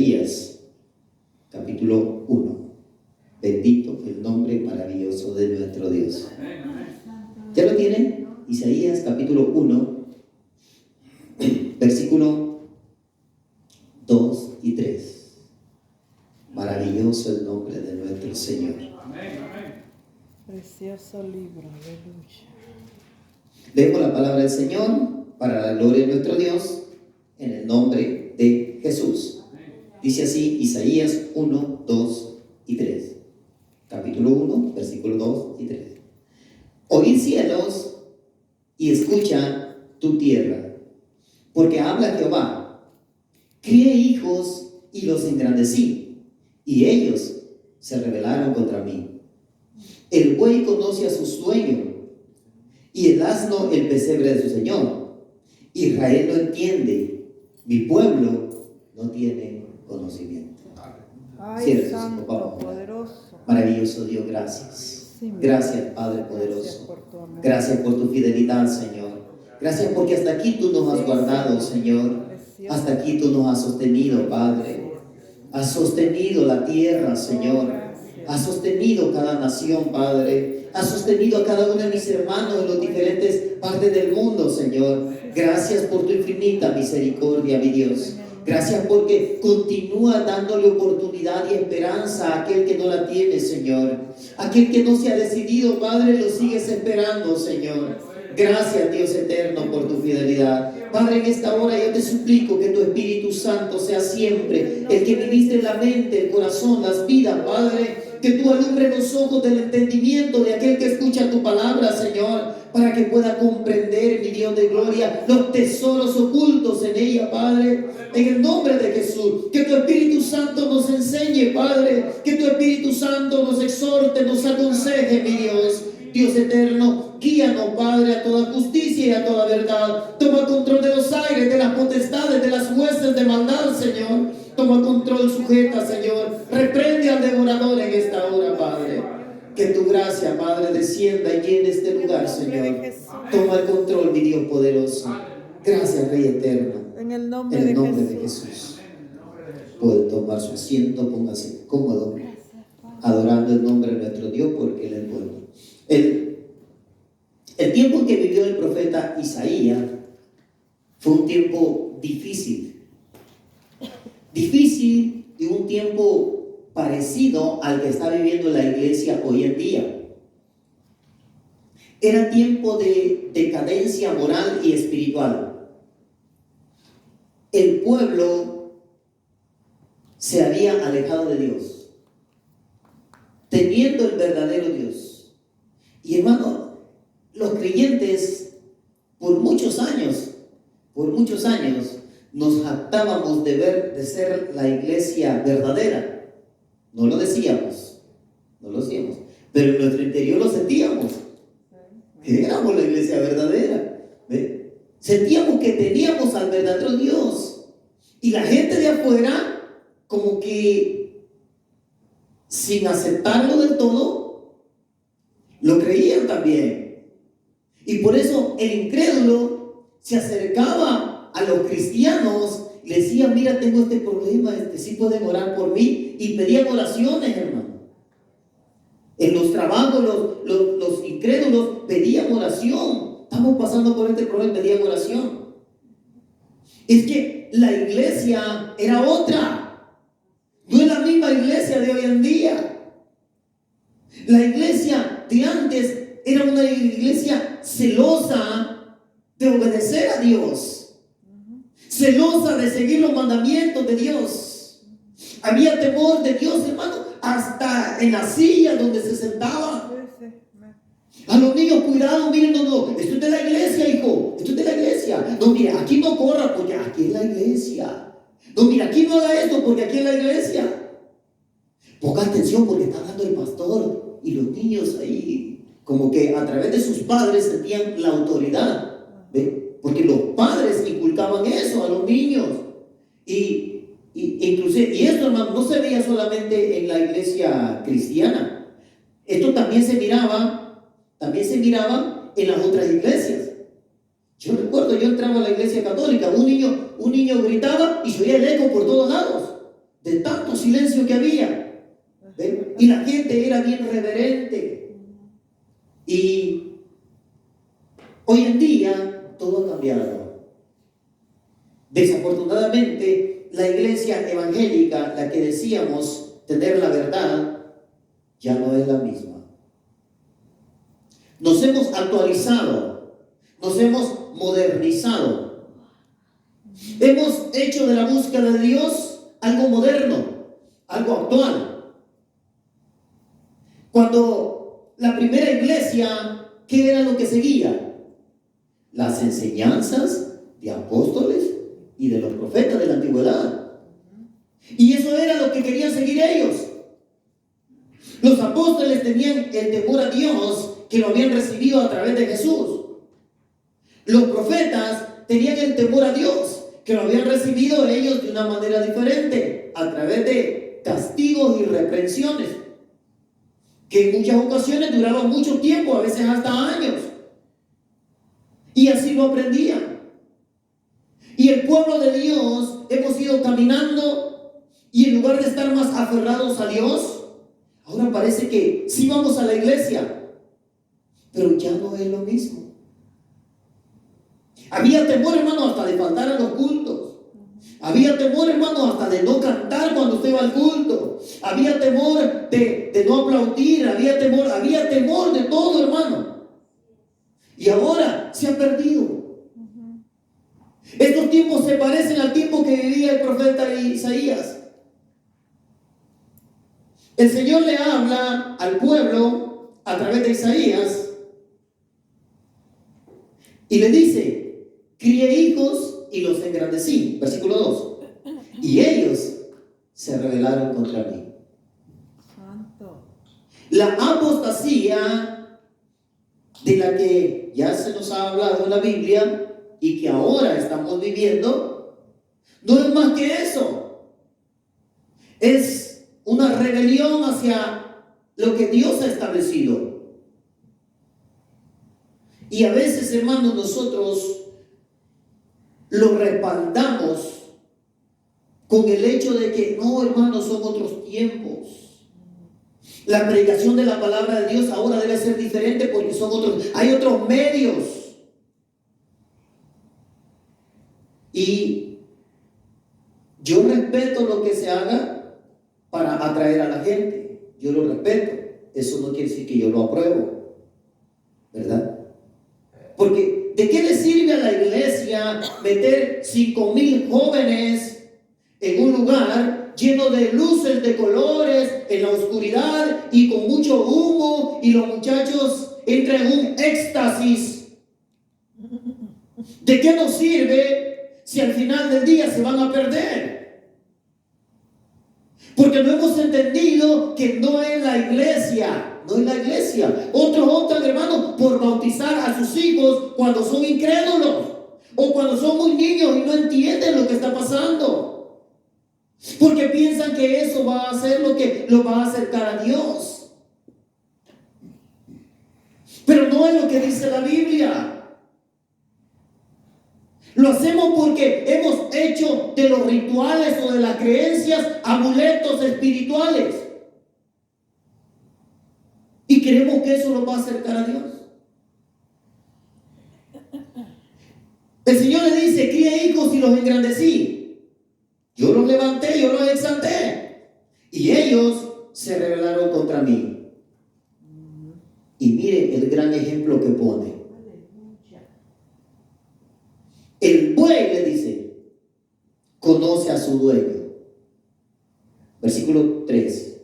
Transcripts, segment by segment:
Isaías, capítulo 1. Bendito el nombre maravilloso de nuestro Dios. ¿Ya lo tienen? Isaías, capítulo 1, versículo 2 y 3. Maravilloso el nombre de nuestro Señor. Precioso libro, aleluya. Leemos la palabra del Señor para la gloria de nuestro Dios en el nombre de Jesús. Dice así Isaías 1, 2 y 3. Capítulo 1, versículo 2 y 3. Oíd cielos y escucha tu tierra, porque habla Jehová. Crié hijos y los engrandecí, y ellos se rebelaron contra mí. El buey conoce a su dueño, y el asno el pesebre de su señor. Israel no entiende, mi pueblo no tiene conocimiento. Ay, santo, poderoso. Maravilloso Dios, gracias. Sí, Gracias, Padre poderoso. Gracias por tu amor. Gracias por tu fidelidad, Señor. Gracias porque hasta aquí tú nos has guardado, Señor. Hasta aquí tú nos has sostenido, Padre. Has sostenido la tierra, Señor. Has sostenido cada nación, Padre. Has sostenido a cada uno de mis hermanos en las diferentes partes del mundo, Señor. Gracias por tu infinita misericordia, mi Dios. Gracias porque continúa dándole oportunidad y esperanza a aquel que no la tiene, Señor. Aquel que no se ha decidido, Padre, lo sigues esperando, Señor. Gracias, Dios eterno, por tu fidelidad. Padre, en esta hora yo te suplico que tu Espíritu Santo sea siempre el que ministre la mente, el corazón, las vidas, Padre. Que tú alumbres los ojos del entendimiento de aquel que escucha tu palabra, Señor, para que pueda comprender, mi Dios de gloria, los tesoros ocultos en ella, Padre. En el nombre de Jesús, que tu Espíritu Santo nos enseñe, Padre. Que tu Espíritu Santo nos exhorte, nos aconseje, mi Dios. Dios eterno, guíanos, Padre, a toda justicia y a toda verdad. Toma control de los aires, de las potestades, de las huestes de maldad, Señor. Toma control, sujeta, Señor. Reprende al devorador en esta hora, Padre. Que tu gracia, Padre, descienda y llene este lugar, Señor. Toma el control, mi Dios poderoso. Gracias, Rey eterno. En el nombre, de Jesús. Pueden tomar su asiento, póngase cómodo, adorando el nombre de nuestro Dios, porque Él es bueno. El tiempo en que vivió el profeta Isaías fue un tiempo difícil y un tiempo parecido al que está viviendo la iglesia hoy en día. Era tiempo de decadencia moral y espiritual. El pueblo se había alejado de Dios, teniendo el verdadero Dios. Y hermano, los creyentes por muchos años, nos jactábamos de ser la iglesia verdadera. No lo decíamos, pero en nuestro interior lo sentíamos. Éramos la iglesia verdadera. ¿Ve? Sentíamos que teníamos al verdadero Dios. Y la gente de afuera, como que sin aceptarlo del todo, lo creían también. Y por eso el incrédulo se acercaba a los cristianos y le decía: mira, tengo este problema, sí pueden orar por mí. Y pedían oraciones, hermano. En los trabajos, los incrédulos pedían oración. Estamos pasando por este problema, pedían oración. Es que la iglesia era otra. No es la misma iglesia de hoy en día. La iglesia de antes era una iglesia celosa de obedecer a Dios, celosa de seguir los mandamientos de Dios. Había temor de Dios, hermano, hasta en la silla donde se sentaba. A los niños, cuidado, miren, no, esto es de la iglesia, hijo, esto es de la iglesia. No, mira, aquí no corra porque aquí es la iglesia. No, mira, aquí no haga esto porque aquí es la iglesia. Ponga atención porque está hablando el pastor. Y los niños ahí, como que a través de sus padres sentían la autoridad, ¿ve? Porque los padres inculcaban eso a los niños. Inclusive, y esto, hermano, no se veía solamente en la iglesia cristiana. Esto también se miraba en las otras iglesias. Yo recuerdo, yo entraba a la iglesia católica, un niño gritaba y se oía el eco por todos lados. de tanto silencio que había. ¿Ven? Y la gente era bien reverente. Y hoy en día todo ha cambiado. Desafortunadamente, la iglesia evangélica, la que decíamos tener la verdad, ya no es la misma. Nos hemos actualizado, nos hemos modernizado. Hemos hecho de la búsqueda de Dios algo moderno, algo actual. Cuando la primera iglesia, ¿qué era lo que seguía? Las enseñanzas de apóstoles y de los profetas de la antigüedad. Y eso era lo que querían seguir ellos. Los apóstoles tenían el temor a Dios que lo habían recibido a través de Jesús. Los profetas tenían el temor a Dios que lo habían recibido ellos de una manera diferente, a través de castigos y reprensiones, que en muchas ocasiones duraban mucho tiempo, a veces hasta años. Y así lo aprendían. Y el pueblo de Dios hemos ido caminando, y en lugar de estar más aferrados a Dios, ahora parece que sí vamos a la iglesia, pero ya no es lo mismo. Había temor, hermano, hasta de faltar a los cultos. Había temor, hermano, hasta de no cantar cuando usted va al culto. Había temor de no aplaudir. Había temor de todo, hermano. Y ahora se ha perdido. Estos tiempos se parecen al tiempo que vivía el profeta Isaías. El Señor le habla al pueblo a través de Isaías y le dice: crié hijos y los engrandecí. Versículo 2. Y ellos se rebelaron contra mí. Santo. La apostasía de la que ya se nos ha hablado en la Biblia y que ahora estamos viviendo, no es más que eso. Es una rebelión hacia lo que Dios ha establecido. Y a veces, hermanos, nosotros lo respaldamos con el hecho de que no, hermanos, son otros tiempos. La predicación de la palabra de Dios ahora debe ser diferente porque hay otros medios. Y yo respeto lo que se haga para atraer a la gente. Yo lo respeto. Eso no quiere decir que yo lo apruebo, ¿verdad? Porque ¿de qué le sirve a la iglesia meter 5,000 jóvenes en un lugar lleno de luces de colores, en la oscuridad y con mucho humo, y los muchachos entran en un éxtasis? ¿De qué nos sirve si al final del día se van a perder? Porque no hemos entendido que no es la iglesia. No es la iglesia. Otros optan, hermanos, por bautizar a sus hijos cuando son incrédulos o cuando son muy niños y no entienden lo que está pasando, porque piensan que eso va a ser lo que los va a acercar a Dios. Pero no es lo que dice la Biblia. Lo hacemos porque hemos hecho de los rituales o de las creencias amuletos espirituales. Y creemos que eso nos va a acercar a Dios. El Señor le dice: crié hijos y los engrandecí. Yo los levanté, yo los exalté. Y ellos se rebelaron contra mí. Y mire el gran ejemplo que pone. El buey, le dice, conoce a su dueño. Versículo 3.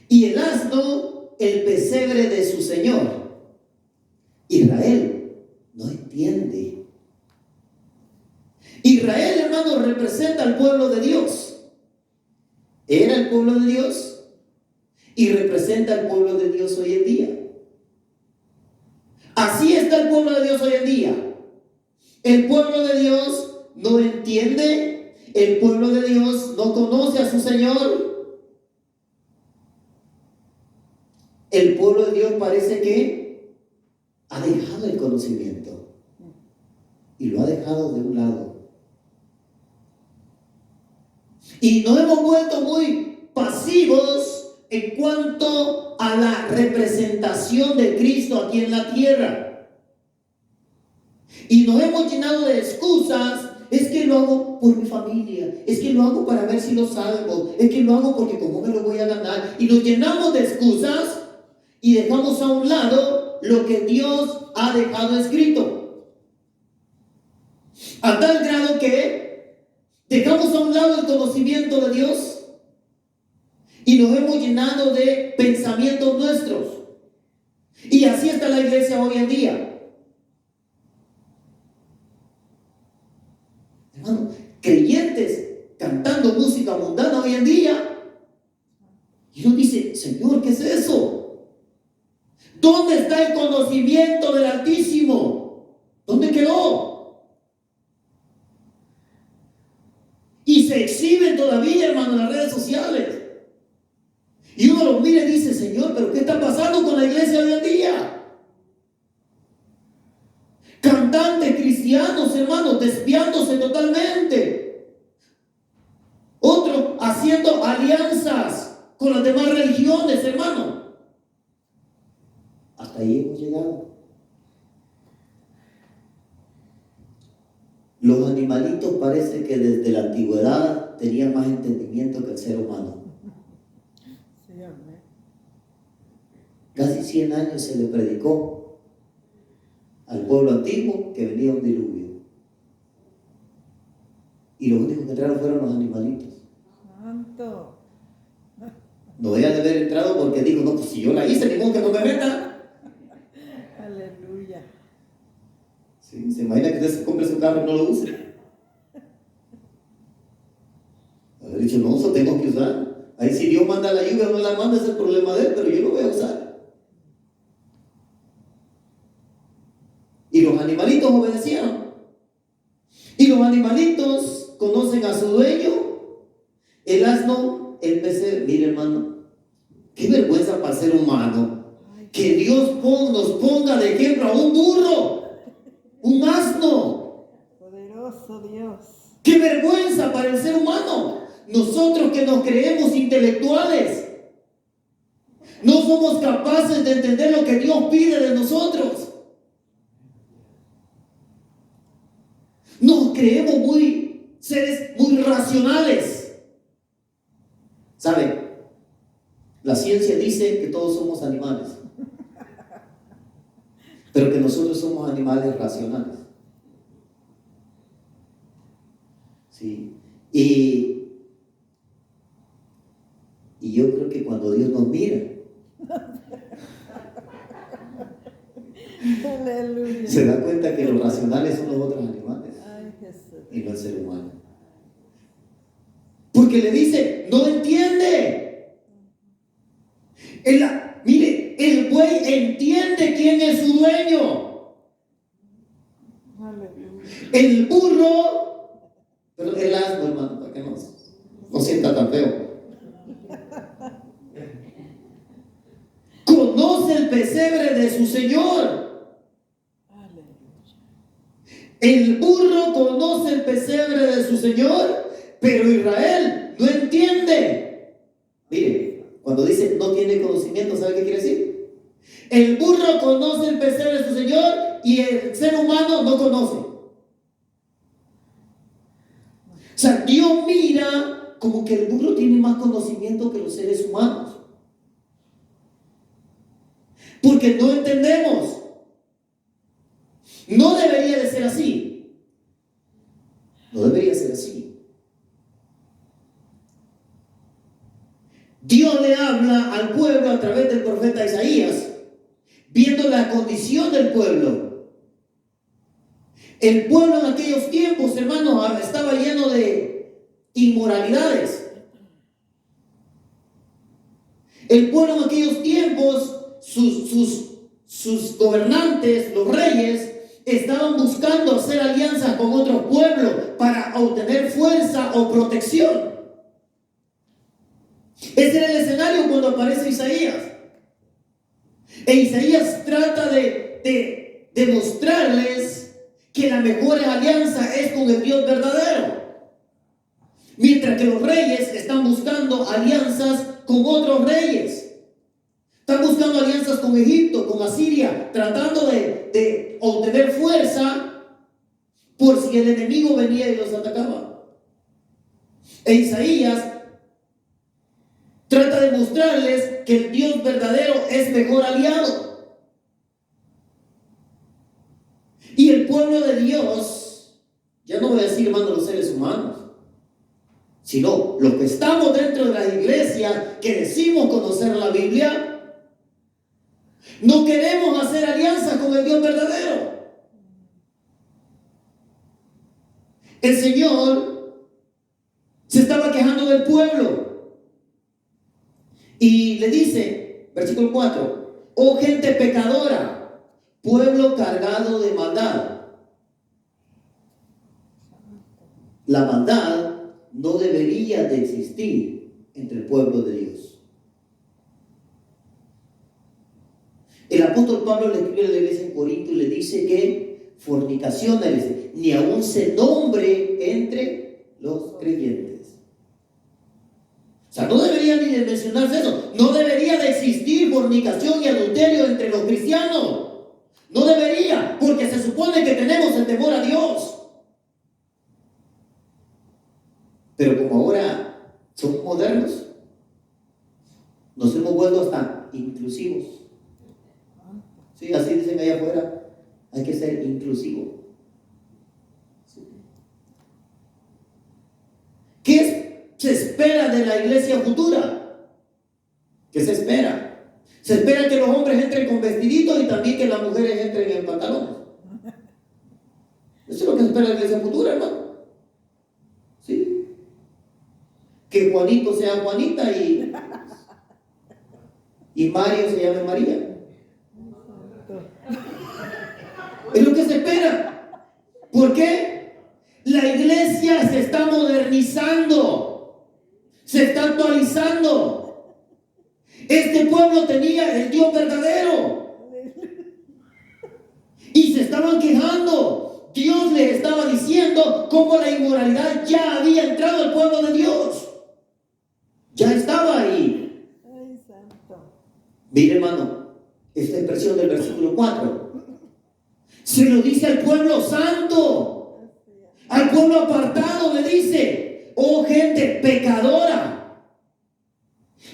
Y el asno el pesebre de su señor. Israel no entiende. Israel, hermano, representa al pueblo de Dios. Era el pueblo de Dios y representa al pueblo de Dios hoy en día. Así está el pueblo de Dios hoy en día. El pueblo de Dios no entiende. El pueblo de Dios no conoce a su Señor. El pueblo de Dios parece que ha dejado el conocimiento y lo ha dejado de un lado. Y nos hemos vuelto muy pasivos en cuanto a la representación de Cristo aquí en la tierra. Y nos hemos llenado de excusas. Es que lo hago por mi familia, es que lo hago para ver si lo salvo, es que lo hago porque como me lo voy a ganar. Y nos llenamos de excusas y dejamos a un lado lo que Dios ha dejado escrito. A tal grado que dejamos a un lado el conocimiento de Dios y nos hemos llenado de pensamientos nuestros. Y así está la iglesia hoy en día. Hermano, creyentes cantando música mundana hoy en día. Y uno dice, Señor, ¿qué es eso? ¿Dónde está el conocimiento del Altísimo? ¿Dónde quedó? Y se exhiben todavía, hermano, en las redes sociales. Y uno los mira y dice, Señor, ¿pero qué está pasando con la iglesia hoy en día? Cantantes cristianos, hermanos, desviándose totalmente. Otros haciendo alianzas con las demás religiones, hermano. Hasta ahí hemos llegado. Los animalitos parece que desde la antigüedad tenían más entendimiento que el ser humano. Sí, amén. Casi 100 años se le predicó al pueblo antiguo que venía un diluvio. Y los únicos que entraron fueron los animalitos. Santo. No voy a haber entrado porque digo, no, pues si yo la hice, ni modo que no me meta. Aleluya. Sí, se imagina que usted se compre su carro y no lo use. Haber dicho, no, eso tengo que usar. Ahí si Dios manda la lluvia o no la manda, es el problema de él, pero yo lo voy a usar. Y los animalitos obedecieron. Y los animalitos conocen a su dueño. El asno, el pesebre. Mire, hermano, qué vergüenza para el ser humano. Que Dios nos ponga de ejemplo a un burro, un asno. Poderoso Dios. Qué vergüenza para el ser humano. Nosotros que nos creemos intelectuales, no somos capaces de entender lo que Dios pide de nosotros. Nos creemos seres muy racionales. ¿Saben? La ciencia dice que todos somos animales, pero que nosotros somos animales racionales. ¿Sí? Y yo creo que cuando Dios nos mira, Aleluya. se da cuenta que los racionales son los otros animales. Ay, Jesús. Y no el ser humano. Porque le dice, no entiende. Mire, el buey entiende quién es su dueño. Aleluya. El burro, pero el asno, hermano, para que no sienta tan feo. Conoce el pesebre de su señor. Aleluya. El burro conoce el pesebre de su señor, pero Israel no entiende. Mire, cuando dice no tiene conocimiento, ¿sabe qué quiere decir? El burro conoce el pesebre de su señor y el ser humano no conoce. O sea, Dios mira como que el burro tiene más conocimiento que los seres humanos. Porque no entendemos. No debería de ser así. No debería ser así. Dios le habla al pueblo a través del profeta Isaías, viendo la condición del pueblo. El pueblo en aquellos tiempos, hermanos, estaba lleno de inmoralidades. El pueblo en aquellos tiempos, sus gobernantes, los reyes, estaban buscando hacer alianzas con otros pueblos para obtener fuerza o protección. Ese era el escenario cuando aparece Isaías. E Isaías trata de demostrarles que la mejor alianza es con el Dios verdadero. Mientras que los reyes están buscando alianzas con otros reyes. Están buscando alianzas con Egipto, con Asiria, tratando de obtener fuerza por si el enemigo venía y los atacaba. E Isaías trata de mostrarles que el Dios verdadero es mejor aliado. Y el pueblo de Dios, ya no voy a decir, hermano, los seres humanos, sino los que estamos dentro de la iglesia, que decimos conocer la Biblia, no queremos hacer alianza con el Dios verdadero. El Señor se estaba quejando del pueblo y le dice, versículo 4, oh gente pecadora, pueblo cargado de maldad. La maldad no debería de existir entre el pueblo de Dios. El apóstol Pablo le escribe a la iglesia en Corinto y le dice que fornicación ni aún se nombre entre los creyentes. O sea, no debería ni de mencionarse eso. No debería de existir fornicación y adulterio entre los cristianos. No debería, porque se supone que tenemos el temor a Dios. Pero como ahora somos modernos, nos hemos vuelto hasta inclusivos. Sí, así dicen allá afuera, hay que ser inclusivo. Sí. ¿Qué se espera de la iglesia futura? ¿Qué se espera? Se espera que los hombres entren con vestiditos y también que las mujeres entren en pantalones. Eso es lo que se espera de la iglesia futura, hermano. ¿Sí? Que Juanito sea Juanita y Mario se llame María. Es lo que se espera. ¿Por qué? La iglesia se está modernizando, se está actualizando. Este pueblo tenía el Dios verdadero y se estaban quejando. Dios les estaba diciendo cómo la inmoralidad ya había entrado al pueblo de Dios. Ya estaba ahí. Ay, santo. Mire, hermano, esta expresión del versículo 4 se lo dice al pueblo santo, al pueblo apartado. Le dice, oh gente pecadora.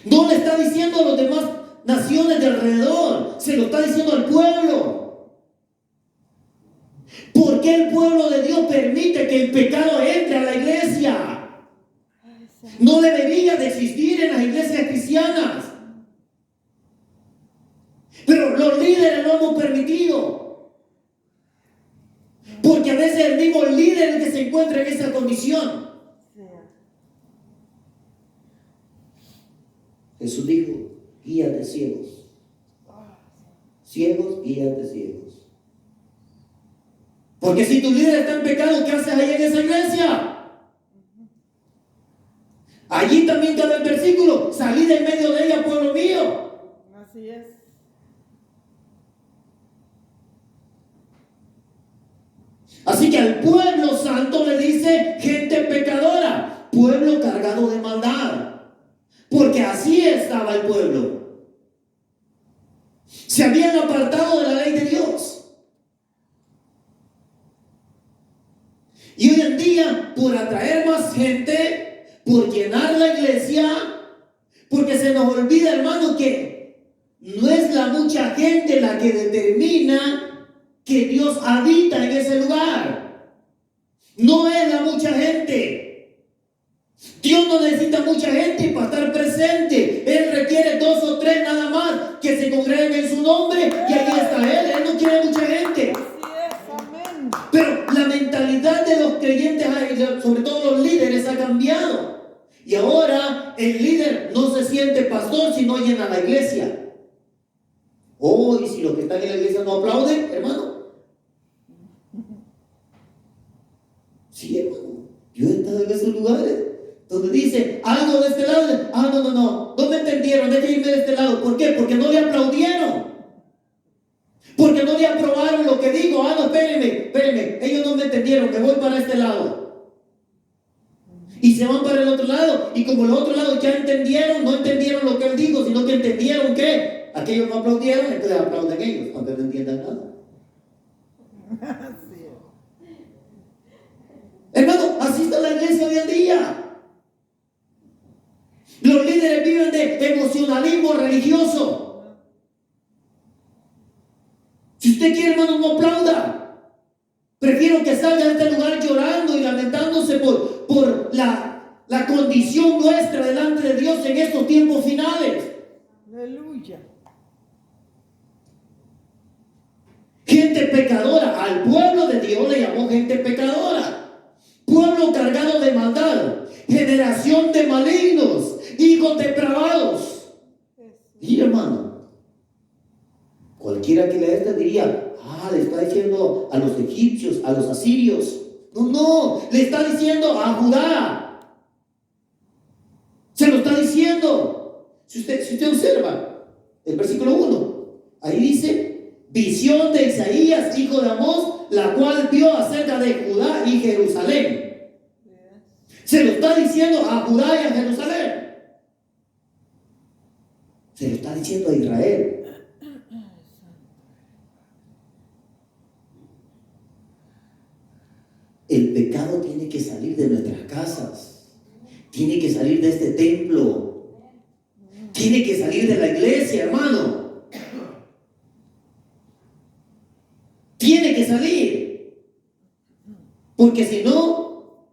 No le está diciendo a las demás naciones de alrededor, se lo está diciendo al pueblo. ¿Por qué el pueblo de Dios permite que el pecado entre a la iglesia? No debería de existir en las iglesias cristianas, pero los líderes lo hemos permitido. Porque a veces el mismo líder es el que se encuentra en esa condición. Jesús dijo, guíate ciegos. Ciegos, guíate ciegos. Porque si tu líder está en pecado, ¿qué haces ahí en esa iglesia? Allí también cabe el versículo, salid en medio de ella, pueblo mío. Así es. Así que al pueblo santo le dice gente pecadora, pueblo cargado de maldad, porque así estaba el pueblo. Se habían apartado de la ley de Dios. Y hoy en día, por atraer más gente, por llenar la iglesia, porque se nos olvida, hermano, que no es la mucha gente la que determina que Dios habita en ese lugar. No es la mucha gente. Dios no necesita mucha gente para estar presente. Él requiere 2 o 3 nada más que se congreguen en su nombre y ahí está Él. Él no quiere mucha gente. Así es, amén. Pero la mentalidad de los creyentes, sobre todo los líderes, ha cambiado. Y ahora el líder no se siente pastor si no llena la iglesia. Oh, y si los que están en la iglesia no aplauden, hermano. Sí, hermano. Yo he estado en esos lugares donde dice algo de este lado. No me entendieron, déjenme irme de este lado. ¿Por qué? Porque no le aplaudieron. Porque no le aprobaron lo que digo. No, espérenme. Ellos no me entendieron, me voy para este lado. Y se van para el otro lado. Y como los otros lados ya entendieron, no entendieron lo que él dijo, sino que entendieron que aquellos no aplaudieron, entonces aplauden ellos, aunque no entiendan nada. Así es. Hermano, así está la iglesia hoy en día. Los líderes viven de emocionalismo religioso. Si usted quiere, hermano, no aplauda. Prefiero que salga de este lugar llorando y lamentándose por la condición nuestra delante de Dios en estos tiempos finales. Aleluya. Gente pecadora. Al pueblo de Dios le llamó gente pecadora. Pueblo cargado de maldad. Generación de malignos. Hijos depravados. Y hermano, cualquiera que lea esto diría: le está diciendo a los egipcios, a los asirios. No, le está diciendo a Judá. Se lo está diciendo. Si usted observa el versículo 1, ahí dice: visión de Isaías, hijo de Amós, la cual vio acerca de Judá y Jerusalén. Se lo está diciendo a Judá y a Jerusalén. Se lo está diciendo a Israel. El pecado tiene que salir de nuestras casas. Tiene que salir de este templo. Tiene que salir de la iglesia, hermano. Tiene que salir. Porque si no,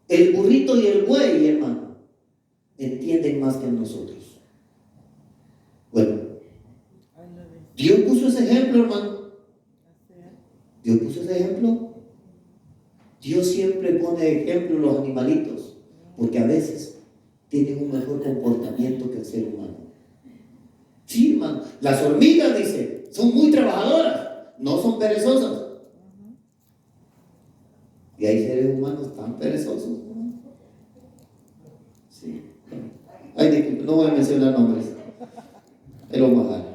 el burrito y el buey, hermano, entienden más que nosotros. Bueno, Dios puso ese ejemplo, hermano. Dios puso ese ejemplo. Dios siempre pone ejemplo los animalitos, porque a veces tienen un mejor comportamiento que el ser humano. Sí, hermano. Las hormigas, dice, son muy trabajadoras, no son perezosas. Y hay seres humanos tan perezosos. Sí. Ay, disculpe, no voy a mencionar nombres. Pero bajar.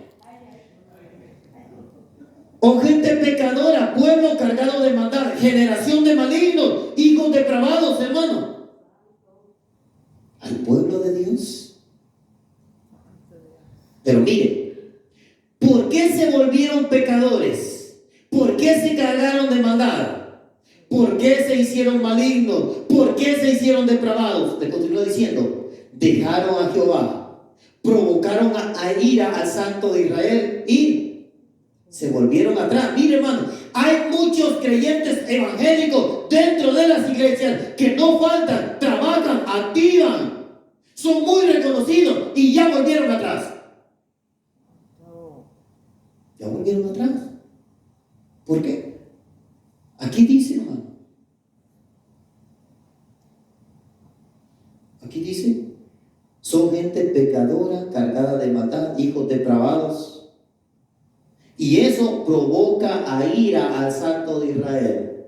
O gente pecadora, pueblo cargado de maldad, generación de malignos, hijos depravados, hermano. Al pueblo de Dios. Pero mire, ¿por qué se volvieron pecadores? ¿Por qué se cargaron de maldad? ¿Por qué se hicieron malignos? ¿Por qué se hicieron depravados? Le continúa diciendo: dejaron a Jehová, provocaron a ira al Santo de Israel y se volvieron atrás. Mire, hermano, hay muchos creyentes evangélicos dentro de las iglesias que no faltan, trabajan, activan, son muy reconocidos y ya volvieron atrás. Ya volvieron atrás. ¿Por qué? Aquí dice, hermano. Aquí dice: son gente pecadora, cargada de maldad, hijos depravados. Y eso provoca a ira al Santo de Israel.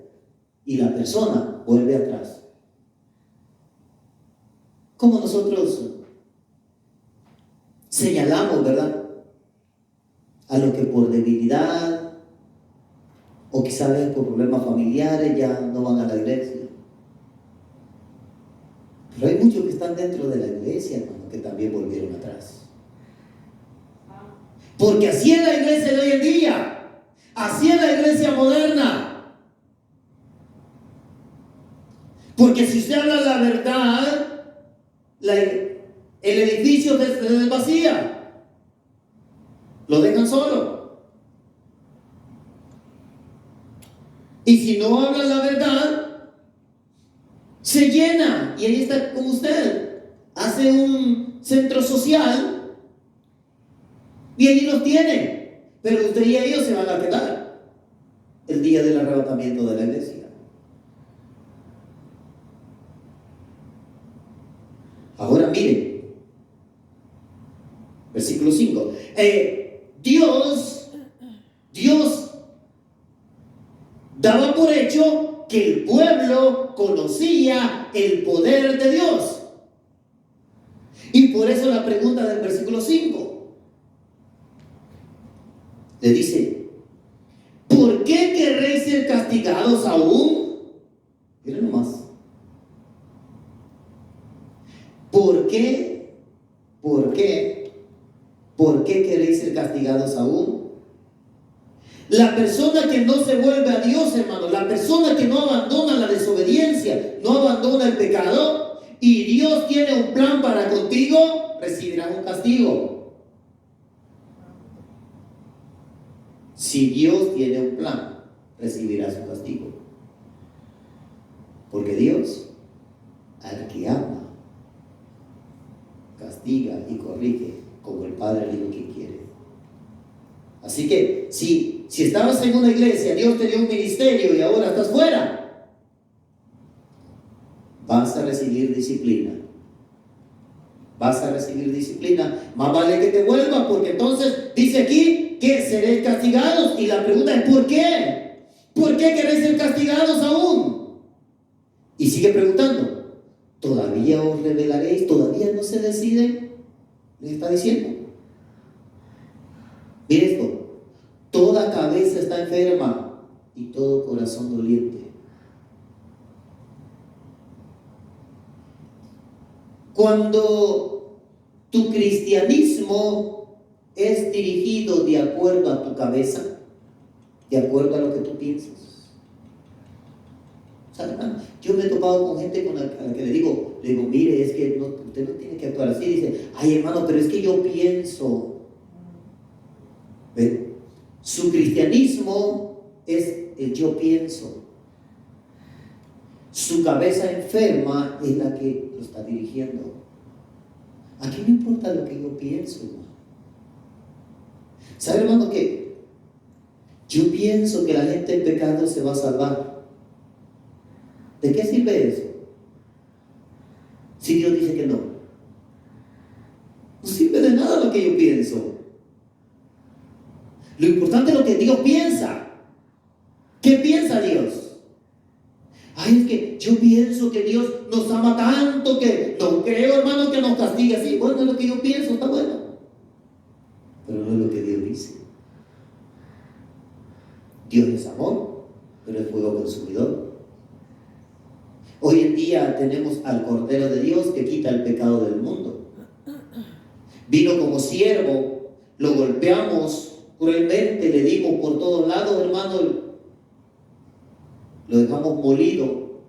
Y la persona vuelve atrás. Como nosotros señalamos, ¿verdad?, a los que por debilidad o quizás por problemas familiares ya no van a la iglesia. Pero hay muchos que están dentro de la iglesia, hermano, que también volvieron atrás. Porque así es la iglesia de hoy en día. Así es la iglesia moderna. Porque si usted habla la verdad, el edificio se desvacía. Lo dejan solo. Y si no habla la verdad, se llena. Y ahí está como usted. Hace un centro social y allí los tiene. Pero usted y ellos se van a quedar el día del arrebatamiento de la iglesia. Ahora mire, versículo 5. Dios daba por hecho que el pueblo conocía el poder de Dios. Y por eso la pregunta del versículo 5. Le dice: ¿por qué querréis ser castigados aún? Miren nomás. qué? ¿Por qué? ¿Por qué queréis ser castigados aún? La persona que no se vuelve a Dios, hermano, la persona que no abandona la desobediencia, no abandona el pecado, y Dios tiene un plan para contigo, recibirás un castigo. Si Dios tiene un plan, recibirás un castigo. Porque Dios, al que ama, castiga y corrige, como el Padre al Hijo que quiere. Así que, si estabas en una iglesia, Dios te dio un ministerio y ahora estás fuera, vas a recibir disciplina. Vas a recibir disciplina. Más vale que te vuelvas, porque entonces dice aquí que seréis castigados. Y la pregunta es, ¿por qué? ¿Por qué queréis ser castigados aún? Y sigue preguntando, ¿todavía os rebelaréis? ¿Todavía no se deciden? ¿Les está diciendo? Mire esto, toda cabeza está enferma y todo corazón doliente. Cuando tu cristianismo es dirigido de acuerdo a tu cabeza, de acuerdo a lo que tú piensas. ¿Sabe, hermano? Yo me he topado con gente a la que le digo, mire, es que usted no tiene que actuar así. Dice, ay, hermano, pero es que yo pienso. ¿Ven? Su cristianismo es el yo pienso. Su cabeza enferma es la que lo está dirigiendo. ¿A qué me importa lo que yo pienso, hermano? ¿Sabe, hermano, que yo pienso que la gente en pecado se va a salvar? ¿De qué sirve eso? Si Dios dice que no. No sirve de nada lo que yo pienso. Lo importante es lo que Dios piensa. ¿Qué piensa Dios? Ay, es que yo pienso que Dios nos ama tanto que no creo, hermano, que nos castigue así. Bueno, es lo que yo pienso, está bueno. Pero no es lo que Dios dice. Dios es amor, pero es fuego consumidor. Hoy en día tenemos al Cordero de Dios que quita el pecado del mundo. Vino como siervo, lo golpeamos cruelmente, le dimos por todos lados, hermano, lo dejamos molido.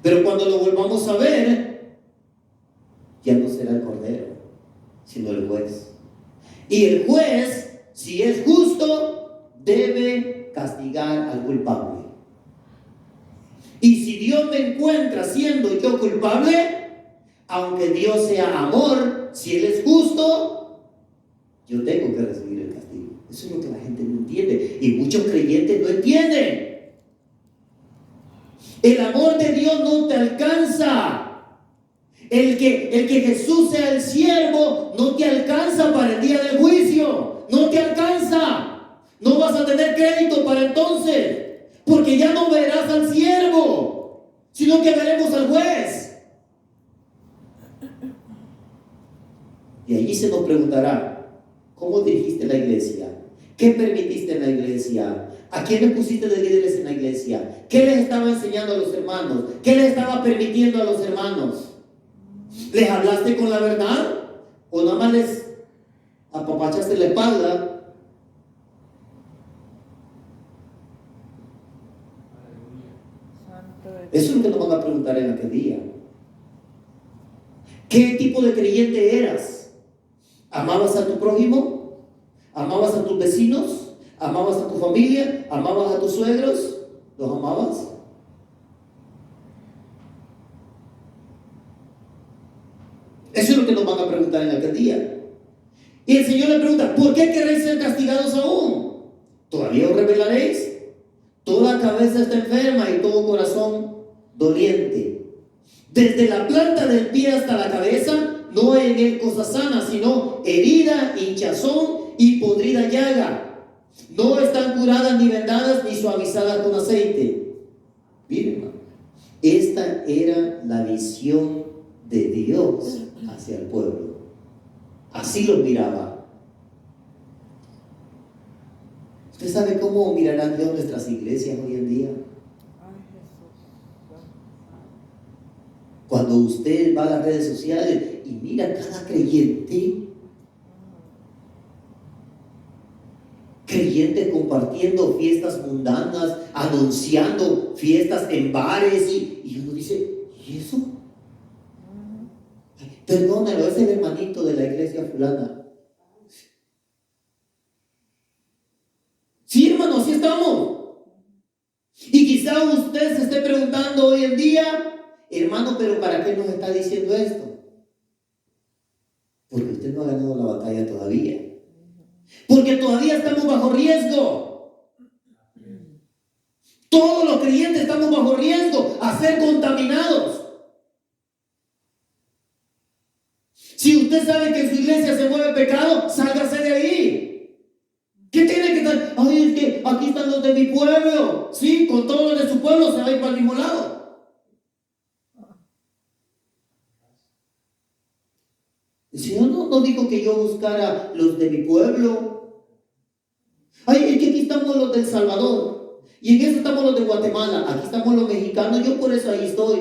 Pero cuando lo volvamos a ver, ya no será el Cordero, sino el juez. Y el juez, si es justo, debe castigar al culpable. Y si Dios me encuentra siendo yo culpable, aunque Dios sea amor, si Él es justo, yo tengo que recibir el castigo. Eso es lo que la gente no entiende. Y muchos creyentes no entienden. El amor de Dios no te alcanza. El que Jesús sea el siervo no te alcanza para el día del juicio. No te alcanza. No vas a tener crédito para entonces. Porque ya no verás al siervo, sino que veremos al juez. Y allí se nos preguntará, ¿cómo dirigiste la iglesia? ¿Qué permitiste en la iglesia? ¿A quiénes pusiste de líderes en la iglesia? ¿Qué les estaba enseñando a los hermanos? ¿Qué les estaba permitiendo a los hermanos? ¿Les hablaste con la verdad? ¿O nada más les apapachaste la espalda? Eso es lo que nos van a preguntar en aquel día. ¿Qué tipo de creyente eras? ¿Amabas a tu prójimo? ¿Amabas a tus vecinos? ¿Amabas a tu familia? ¿Amabas a tus suegros? ¿Los amabas? Eso es lo que nos van a preguntar en aquel día. Y el Señor le pregunta, ¿por qué queréis ser castigados aún? ¿Todavía os rebelaréis? Toda cabeza está enferma y todo corazón doliente. Desde la planta del pie hasta la cabeza no hay en él cosa sana, sino herida, hinchazón y podrida llaga. No están curadas ni vendadas ni suavizadas con aceite. Miren, hermano, esta era la visión de Dios hacia el pueblo. Así los miraba. ¿Usted sabe cómo mirará Dios nuestras iglesias hoy en día? Ay, Jesús. Cuando cuando usted va a las redes sociales y mira cada creyente compartiendo fiestas mundanas, anunciando fiestas en bares y uno dice, ¿y eso? Perdónalo, es el hermanito de la iglesia fulana. Sí, hermano, así estamos. Y quizá usted se esté preguntando hoy en día, hermano, pero ¿para qué nos está diciendo esto? Porque usted no ha ganado la batalla todavía. Porque todavía estamos bajo riesgo. Todos los creyentes estamos bajo riesgo a ser contaminados. Si usted sabe que en su iglesia se mueve pecado, sálgase de ahí. ¿Qué tiene que estar? Ay, es que aquí están los de mi pueblo. Sí, con todos los de su pueblo se va a ir para el mismo lado. El Señor no dijo que yo buscara los de mi pueblo. Ay, es que aquí estamos los del Salvador. Y en eso estamos los de Guatemala. Aquí estamos los mexicanos. Yo por eso ahí estoy.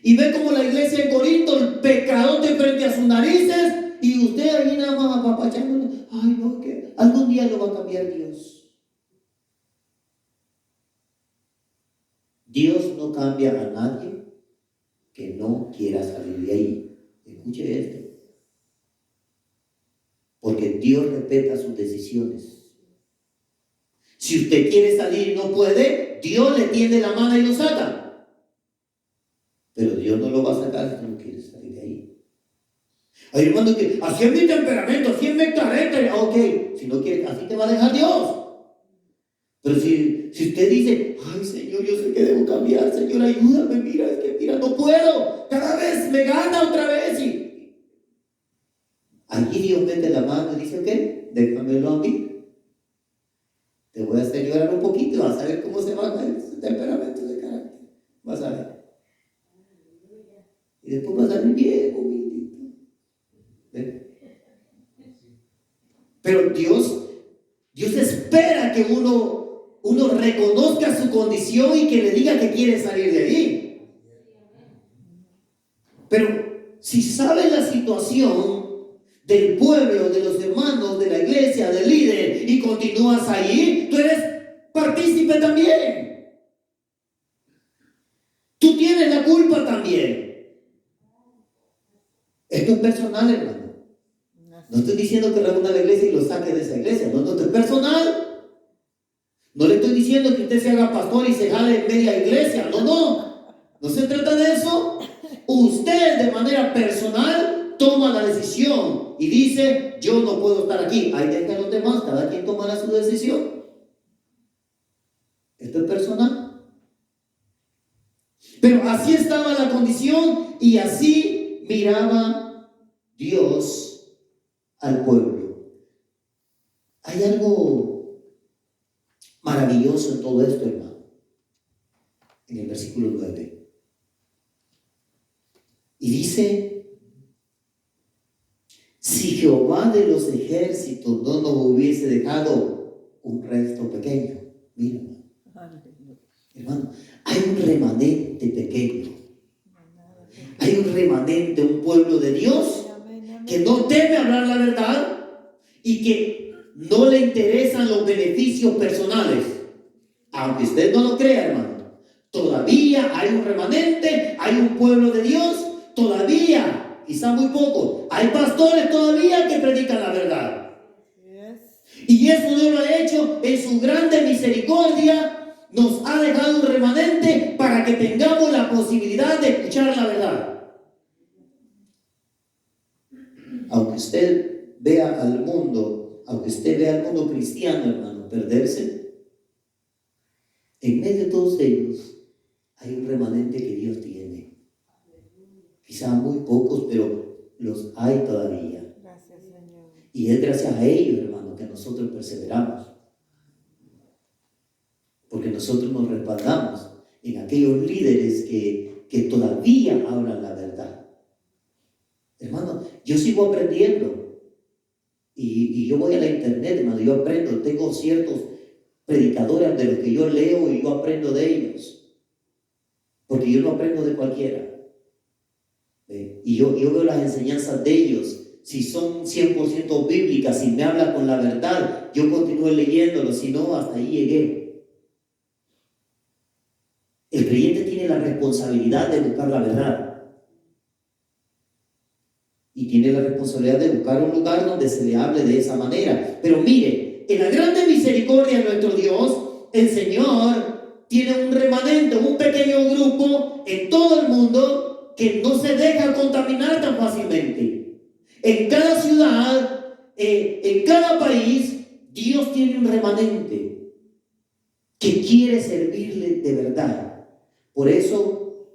Y ve como la iglesia en Corinto, el pecadote frente a sus narices. Y usted ahí nada más apapachándole. Ay, no, que algún día lo va a cambiar Dios. Dios no cambia a nadie que no quiera salir de ahí. Escuche esto. Porque Dios respeta sus decisiones. Si usted quiere salir y no puede, Dios le tiende la mano y lo saca. Pero Dios no lo va a sacar si usted no quiere salir de ahí. Hay hermanos que así es mi temperamento, así es mi carácter. Ok, si no quiere, así te va a dejar Dios. Pero si usted dice, ay Señor, yo sé que debo cambiar, Señor, ayúdame, mira, es que mira, no puedo, cada vez me gana otra vez. Y allí Dios mete la mano y dice, ok, déjamelo a mí. Te voy a hacer llorar un poquito y vas a ver cómo se va ese temperamento de carácter. Vas a ver. Y después vas a salir bien humildito. ¿Ven? Pero Dios espera que uno reconozca su condición y que le diga que quiere salir de allí. Pero si sabes la situación del pueblo, de los hermanos, de la iglesia, del líder, y continúas allí, tú eres partícipe también. Tú tienes la culpa también. Esto es personal, hermano. No estoy diciendo que reúna a la iglesia y lo saque de esa iglesia. No, esto es personal. No le estoy diciendo que usted se haga pastor y se jale en media iglesia. No se trata de eso. Usted de manera personal toma la decisión y dice, yo no puedo estar aquí. Ahí deja a los demás, cada quien tomará su decisión. Esto es personal. Pero así estaba la condición y así miraba Dios al pueblo. Hay algo maravilloso en todo esto, hermano. En el versículo 9. Y dice, si Jehová de los ejércitos no nos hubiese dejado un resto pequeño. Mira, hermano, hay un remanente pequeño. Hay un remanente, un pueblo de Dios que no teme hablar la verdad y que no le interesan los beneficios personales. Aunque usted no lo crea, hermano, todavía hay un remanente, hay un pueblo de Dios, todavía, quizá muy poco, hay pastores todavía que predican la verdad. Y eso Dios lo ha hecho en su grande misericordia. Nos ha dejado un remanente para que tengamos la posibilidad de escuchar la verdad. Aunque usted vea al mundo cristiano, hermano, perderse, en medio de todos ellos hay un remanente que Dios tiene. Quizá muy pocos, pero los hay todavía. Gracias, Señor. Y es gracias a ellos, hermano, que nosotros perseveramos. Porque nosotros nos respaldamos en aquellos líderes que todavía hablan la verdad. Hermano, yo sigo aprendiendo. Y yo voy a la internet, hermano, yo aprendo. Tengo ciertos predicadores de los que yo leo y yo aprendo de ellos. Porque yo no aprendo de cualquiera. y yo veo las enseñanzas de ellos, si son 100% bíblicas, si me habla con la verdad, yo continúo leyéndolo, si no, hasta ahí llegué. El creyente tiene la responsabilidad de buscar la verdad. Y tiene la responsabilidad de buscar un lugar donde se le hable de esa manera. Pero mire, en la grande misericordia de nuestro Dios, el Señor tiene un remanente, un pequeño grupo en todo el mundo que no se deja contaminar tan fácilmente. En cada ciudad, en cada país, Dios tiene un remanente que quiere servirle de verdad. Por eso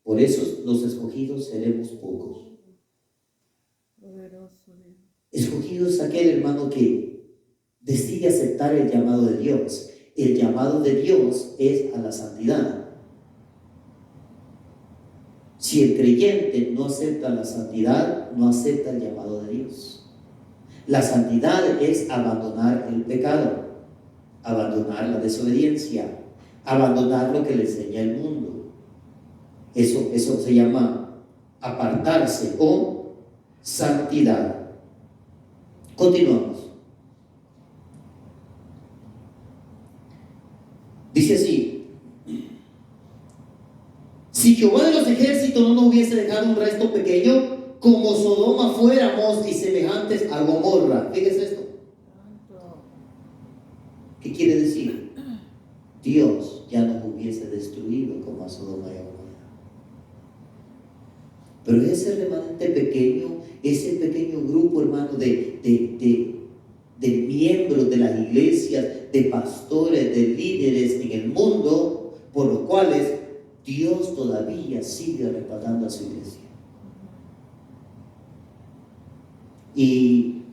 los escogidos seremos pocos. Escogido es aquel hermano que decide aceptar el llamado de Dios. El llamado de Dios es a la santidad. Si el creyente no acepta la santidad, no acepta el llamado de Dios. La santidad es abandonar el pecado, abandonar la desobediencia, abandonar lo que le enseña el mundo. Eso se llama apartarse o santidad. Continuamos. Dice así: si Jehová de los ejércitos no nos hubiese dejado un resto pequeño, como Sodoma fuéramos y semejantes a Gomorra. Fíjese esto. ¿Qué quiere decir? Dios ya nos hubiese destruido como a Sodoma y a Gomorra. Pero ese remanente pequeño, ese pequeño grupo, hermano, de miembros de las iglesias, de pastores, de líderes en el mundo, por los cuales Dios todavía sigue respaldando a su iglesia. Y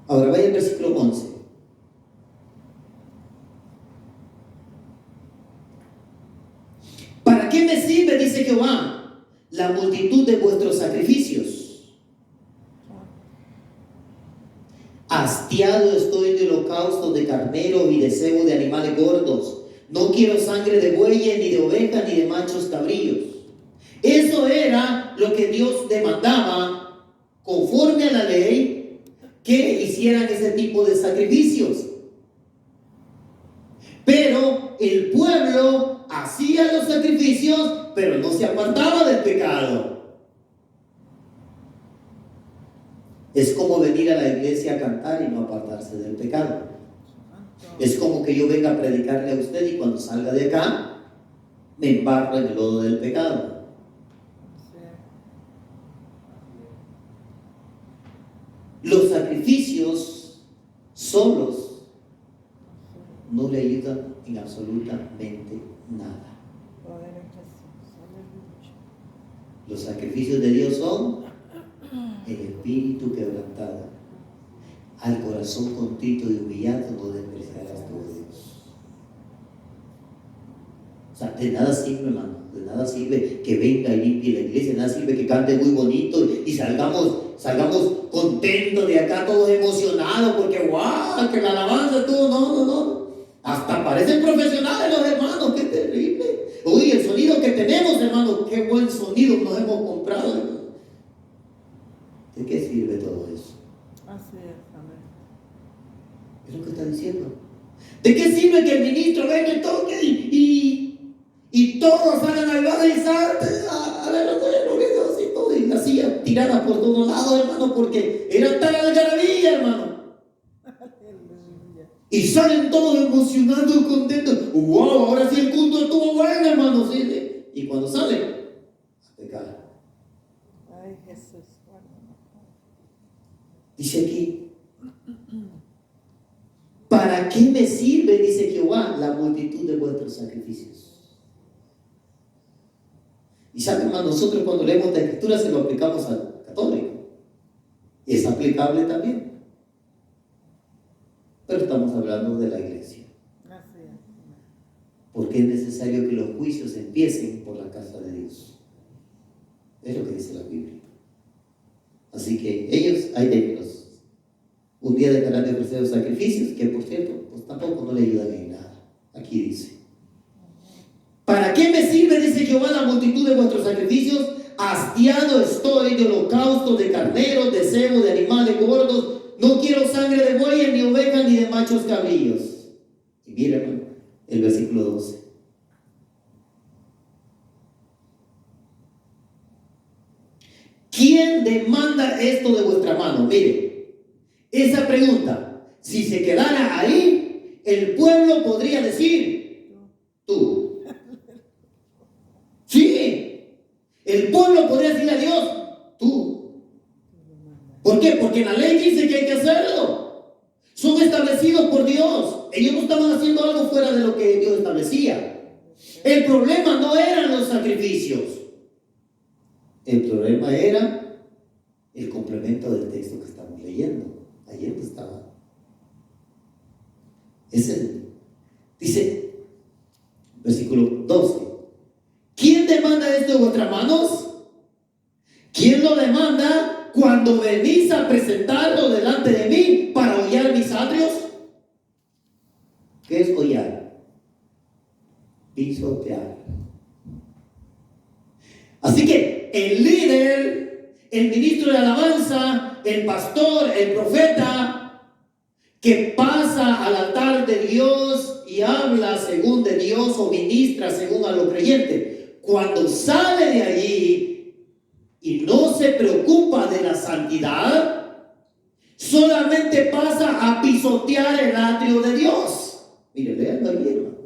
ahora vaya al versículo 11. ¿Para qué me sirve, dice Jehová, la multitud de vuestros sacrificios? Hastiado estoy de holocaustos de carneros y de cebo de animales gordos. No quiero sangre de bueyes, ni de ovejas, ni de machos cabríos. Eso era lo que Dios demandaba conforme a la ley, que hicieran ese tipo de sacrificios. Pero el pueblo hacía los sacrificios, pero no se apartaba del pecado. Es como venir a la iglesia a cantar y no apartarse del pecado. Es como que yo venga a predicarle a usted y cuando salga de acá me embarro en el lodo del pecado. Los sacrificios solos no le ayudan en absolutamente nada. Los sacrificios de Dios son el espíritu quebrantado, al corazón contrito y humillado no despreciarás tu Dios. O sea, de nada sirve, hermano, de nada sirve que venga y limpie la iglesia, de nada sirve que cante muy bonito y salgamos contentos de acá, todos emocionados, porque guau, que la alabanza, todo, no. Hasta parecen profesionales los hermanos, qué terrible. Uy, el sonido que tenemos, hermano, qué buen sonido nos hemos comprado, hermano. ¿De qué sirve todo eso? Así es, amén. Es lo que está diciendo. ¿De qué sirve que el ministro venga y toque y todos salgan al bar y salten a ver los videos y todo, y la silla tirada por todos lados, hermano, porque era tal algarabía, hermano? Y salen todos emocionados, contentos. ¡Wow! Ahora sí el culto estuvo bueno, hermano. ¿Sí? Y cuando salen, a pecar. Ay, Jesús. Dice aquí: ¿para qué me sirve, dice Jehová, la multitud de vuestros sacrificios? Y saben, hermano, nosotros cuando leemos la escritura se lo aplicamos al católico. Y es aplicable también. Pero estamos hablando de la iglesia. Así es. Porque es necesario que los juicios empiecen por la casa de Dios. Es lo que dice la Biblia. Así que ellos, hay de ellos, un día dejarán de ofrecer los sacrificios, que por cierto, pues tampoco no le ayudan en nada. Aquí dice: ¿para qué me me sirve, dice Jehová, la multitud de vuestros sacrificios? Hastiado estoy de holocaustos, de carneros, de cebo, de animales gordos. No quiero sangre de bueyes, ni ovejas, ni de machos cabríos. Y mira, hermano, el versículo 12. ¿Quién demanda esto de vuestra mano? Mire, esa pregunta, si se quedara ahí, el pueblo podría decir, tú. Sí, el pueblo podría decirle a Dios, tú. ¿Por qué? Porque la ley dice que hay que hacerlo. Son establecidos por Dios. Ellos no estaban haciendo algo fuera de lo que Dios establecía. El problema no eran los sacrificios. El problema era el complemento del texto que estamos leyendo. Ahí donde estaba. Dice, versículo 12. ¿Quién demanda esto de vuestras manos? ¿Quién lo demanda cuando venís a presentarlo delante de mí para hollar mis atrios? ¿Qué es hollar? Pisotear. Así que el líder, el ministro de alabanza, el pastor, el profeta, que pasa al altar de Dios y habla según de Dios o ministra según a los creyentes, cuando sale de allí y no se preocupa de la santidad, solamente pasa a pisotear el atrio de Dios. Mire, léanlo ahí, hermano.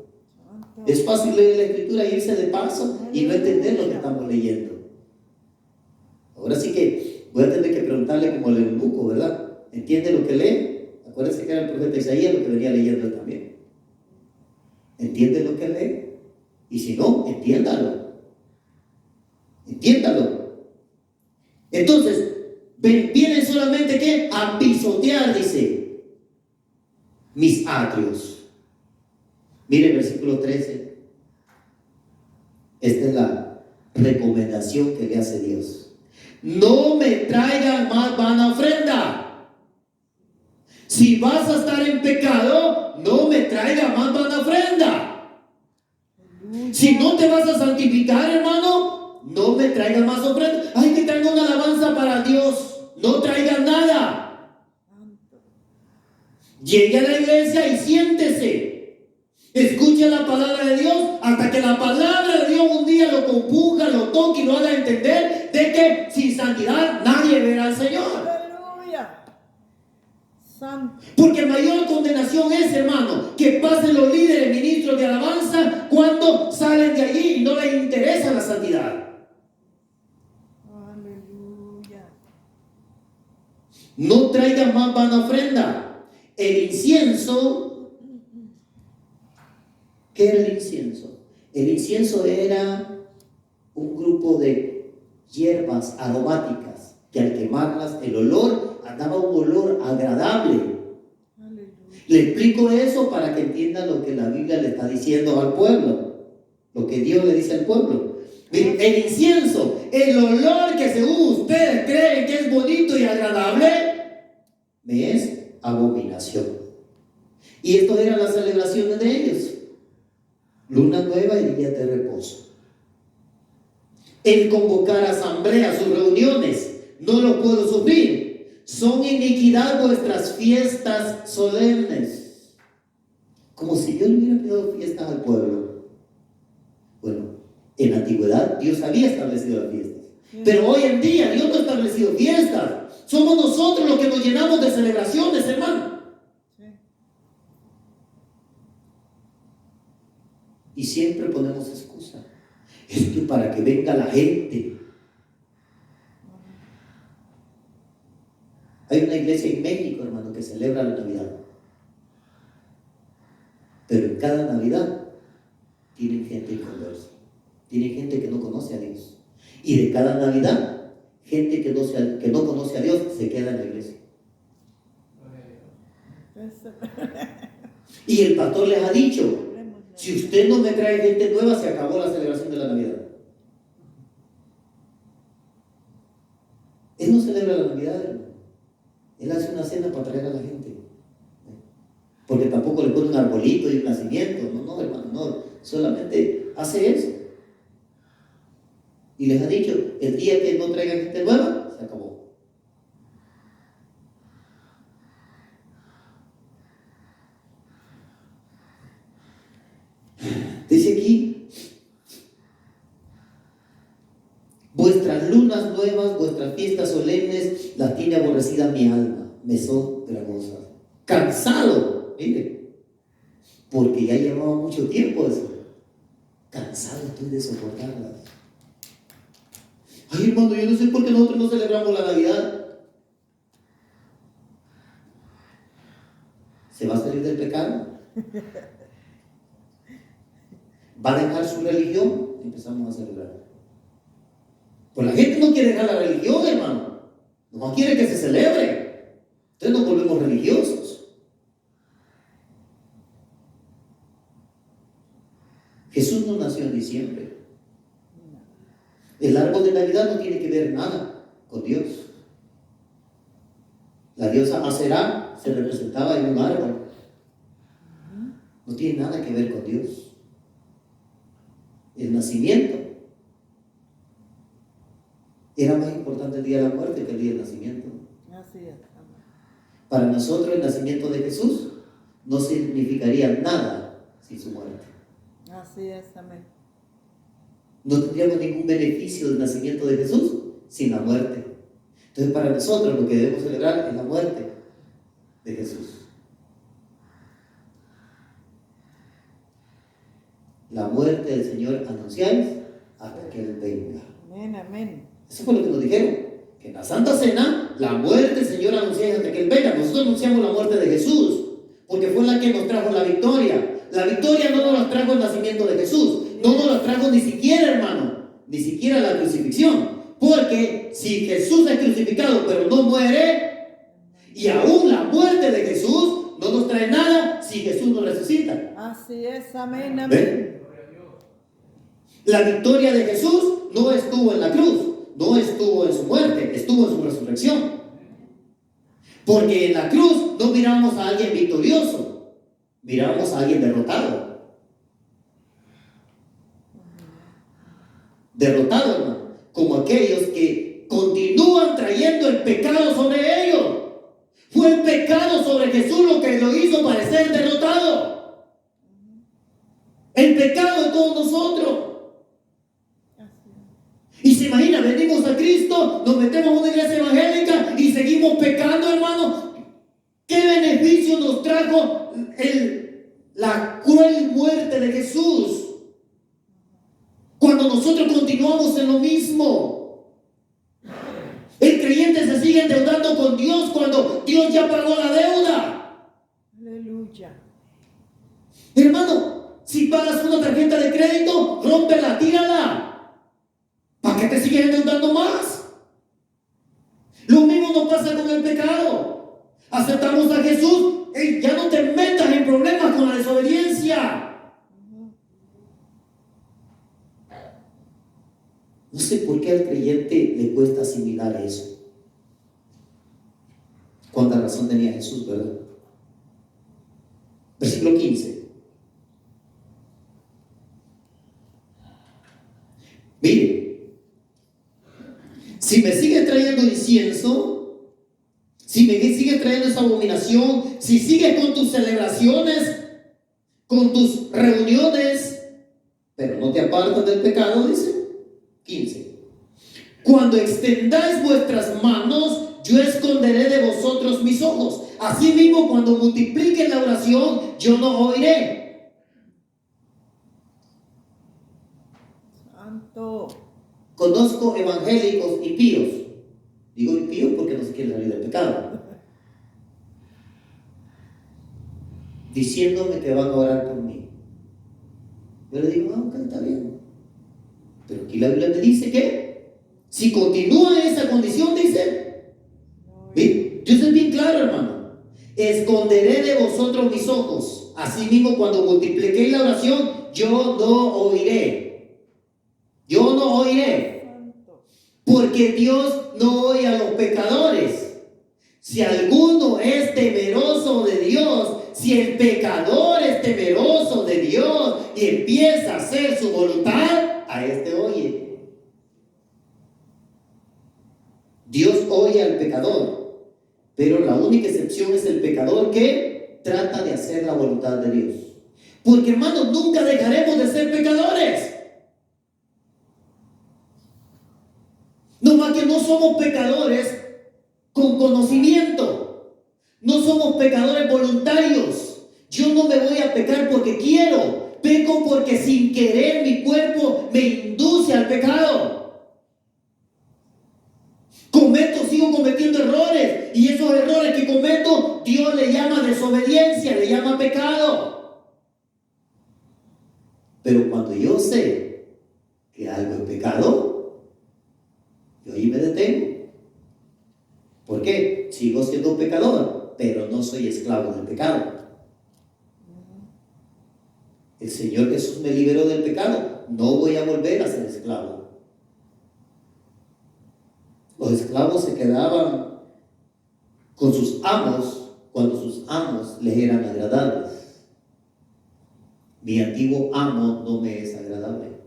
Es fácil leer la escritura y irse de paso y no entender lo que estamos leyendo. Ahora sí que voy a tener que preguntarle como el eunuco, ¿verdad? ¿Entiende lo que lee? Acuérdense que era el profeta Isaías lo que venía leyendo él también. ¿Entiende lo que lee? Y si no, entiéndalo. Entiéndalo. Entonces, viene solamente ¿qué? A pisotear, dice, mis atrios. Mire el versículo 13. Esta es la recomendación que le hace Dios. No me traigan más vana ofrenda. Si vas a estar en pecado, no me traigan más vana ofrenda. Si no te vas a santificar, hermano, no me traigan más ofrenda. Ay, que traiga una alabanza para Dios. No traigan nada. Llegue a la iglesia y siéntese. Escuche la palabra de Dios hasta que la palabra de Dios un día lo compunja, lo toque y lo haga entender de que sin santidad nadie verá al Señor. Aleluya. Santo. Porque mayor condenación es, hermano, que pasen los líderes, ministros de alabanza cuando salen de allí y no les interesa la santidad. Aleluya. No traigan más vana ofrenda. El incienso. ¿Qué era el incienso? El incienso era un grupo de hierbas aromáticas que al quemarlas el olor daba un olor agradable. Aleluya. Le explico eso para que entiendan lo que la Biblia le está diciendo al pueblo, lo que Dios le dice al pueblo. El incienso, el olor que según ustedes creen que es bonito y agradable, me es abominación. Y esto eran las celebraciones de ellos. Luna nueva y día de reposo. El convocar asambleas, sus reuniones, no lo puedo sufrir. Son iniquidad vuestras fiestas solemnes. Como si Dios le hubiera dado fiestas al pueblo. Bueno, en la antigüedad Dios había establecido las fiestas. Pero hoy en día Dios no ha establecido fiestas. Somos nosotros los que nos llenamos de celebraciones, hermano. Y siempre ponemos excusa. Es que para que venga la gente. Hay una iglesia en México, hermano, que celebra la Navidad. Pero en cada Navidad tienen gente inconversa. Tienen gente que no conoce a Dios. Y de cada Navidad, gente que no conoce a Dios se queda en la iglesia. Y el pastor les ha dicho: si usted no me trae gente nueva, se acabó la celebración de la Navidad. Él no celebra la Navidad, hermano. Él hace una cena para traer a la gente. Porque tampoco le pone un arbolito y un nacimiento. No, hermano, no. Solamente hace eso. Y les ha dicho, el día que no traigan gente nueva, se acabó. Dice aquí, vuestras lunas nuevas, vuestras fiestas solemnes, las tiene aborrecida mi alma, me son gravosas. Cansado, mire, porque ya llevaba mucho tiempo eso. Cansado estoy de soportarlas. Ay, hermano, yo no sé por qué nosotros no celebramos la Navidad. ¿Se va a salir del pecado? ¿Va a dejar su religión? Empezamos a celebrar. Pues la gente no quiere dejar la religión, hermano. No quiere que se celebre. Entonces nos volvemos religiosos. Jesús no nació en diciembre. El árbol de Navidad no tiene que ver nada con Dios. La diosa Aserá se representaba en un árbol. No tiene nada que ver con Dios. El nacimiento era más importante el día de la muerte que el día del nacimiento. Así es. Para nosotros el nacimiento de Jesús no significaría nada sin su muerte. Así es, amén. No tendríamos ningún beneficio del nacimiento de Jesús sin la muerte. Entonces para nosotros lo que debemos celebrar es la muerte de Jesús. La muerte del Señor anunciáis hasta que Él venga. Amén, amén. Eso fue lo que nos dijeron, que en la Santa Cena la muerte del Señor anunciáis hasta que Él venga. Nosotros anunciamos la muerte de Jesús, porque fue la que nos trajo la victoria. La victoria no nos la trajo el nacimiento de Jesús, no nos la trajo ni siquiera, hermano, ni siquiera la crucifixión. Porque si Jesús es crucificado pero no muere, y aún la muerte de Jesús no nos trae nada si Jesús no resucita. Así es, amén, amén. ¿Ven? La victoria de Jesús no estuvo en la cruz, no estuvo en su muerte, estuvo en su resurrección. Porque en la cruz no miramos a alguien victorioso, miramos a alguien derrotado. Derrotado, hermano, como aquellos que continúan trayendo el pecado sobre ellos. Fue el pecado sobre Jesús lo que lo hizo parecer derrotado. El pecado de todos nosotros. Y se imagina, venimos a Cristo, nos metemos a una iglesia evangélica y seguimos pecando, hermano. ¿Qué beneficio nos trajo la cruel muerte de Jesús? Cuando nosotros continuamos en lo mismo. El creyente se sigue endeudando con Dios cuando Dios ya pagó la deuda. Aleluya. Hermano, si pagas una tarjeta de crédito, rómpela, tírala. ¿Para qué te sigues endeudando más? Lo mismo nos pasa con el pecado. Aceptamos a Jesús, ya no te metas en problemas con la desobediencia. No sé por qué al creyente le cuesta asimilar eso. Cuánta razón tenía Jesús, ¿verdad? Versículo 15. Mire, si me sigues trayendo incienso, si me sigues trayendo esa abominación, si sigues con tus celebraciones, con tus reuniones, pero no te apartas del pecado, dice 15. Cuando extendáis vuestras manos, yo esconderé de vosotros mis ojos. Asimismo, cuando multipliquen la oración, yo no oiré. Santo. Conozco evangélicos impíos. Digo impíos porque no se quieren salir del pecado. Diciéndome que van a orar por mí. Yo le digo, ok, está bien. Pero aquí la Biblia me dice que si continúa en esa condición, dice, ¿sí? Yo soy bien claro, hermano. Esconderé de vosotros mis ojos. Asimismo, cuando multipliquéis la oración, yo no oiré. Yo no oiré. Porque Dios no oye a los pecadores. Si alguno es temeroso de Dios, si el pecador es temeroso de Dios y empieza a hacer su voluntad, a este oye. oye al pecador, pero la única excepción es el pecador que trata de hacer la voluntad de Dios. Porque, hermanos, nunca dejaremos de ser pecadores. No más que no somos pecadores con conocimiento. No somos pecadores voluntarios. Yo no me voy a pecar porque quiero. Peco porque sin querer mi cuerpo me induce al pecado. Sigo cometiendo errores. Y esos errores que cometo, Dios le llama desobediencia, le llama pecado. Pero cuando yo sé que algo es pecado, yo ahí me detengo. ¿Por qué? Sigo siendo pecador, pero no soy esclavo del pecado. El Señor Jesús me liberó del pecado. No voy a volver a ser esclavo. Los esclavos se quedaban con sus amos cuando sus amos les eran agradables. Mi antiguo amo no me es agradable.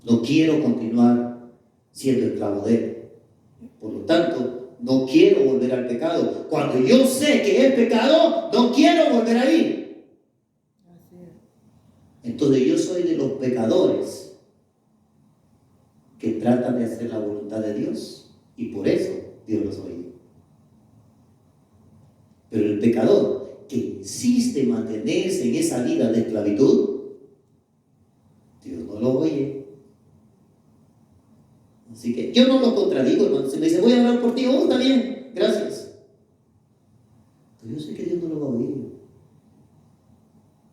No quiero continuar siendo esclavo de él. Por lo tanto, no quiero volver al pecado. Cuando yo sé que es pecado, no quiero volver ahí. Entonces yo soy de los pecadores que tratan de hacer la voluntad de Dios, y por eso Dios los oye. Pero el pecador que insiste en mantenerse en esa vida de esclavitud, Dios no lo oye. Así que yo no lo contradigo, hermano. Si me dice, voy a orar por ti, está bien, gracias. Pero yo sé que Dios no lo va a oír.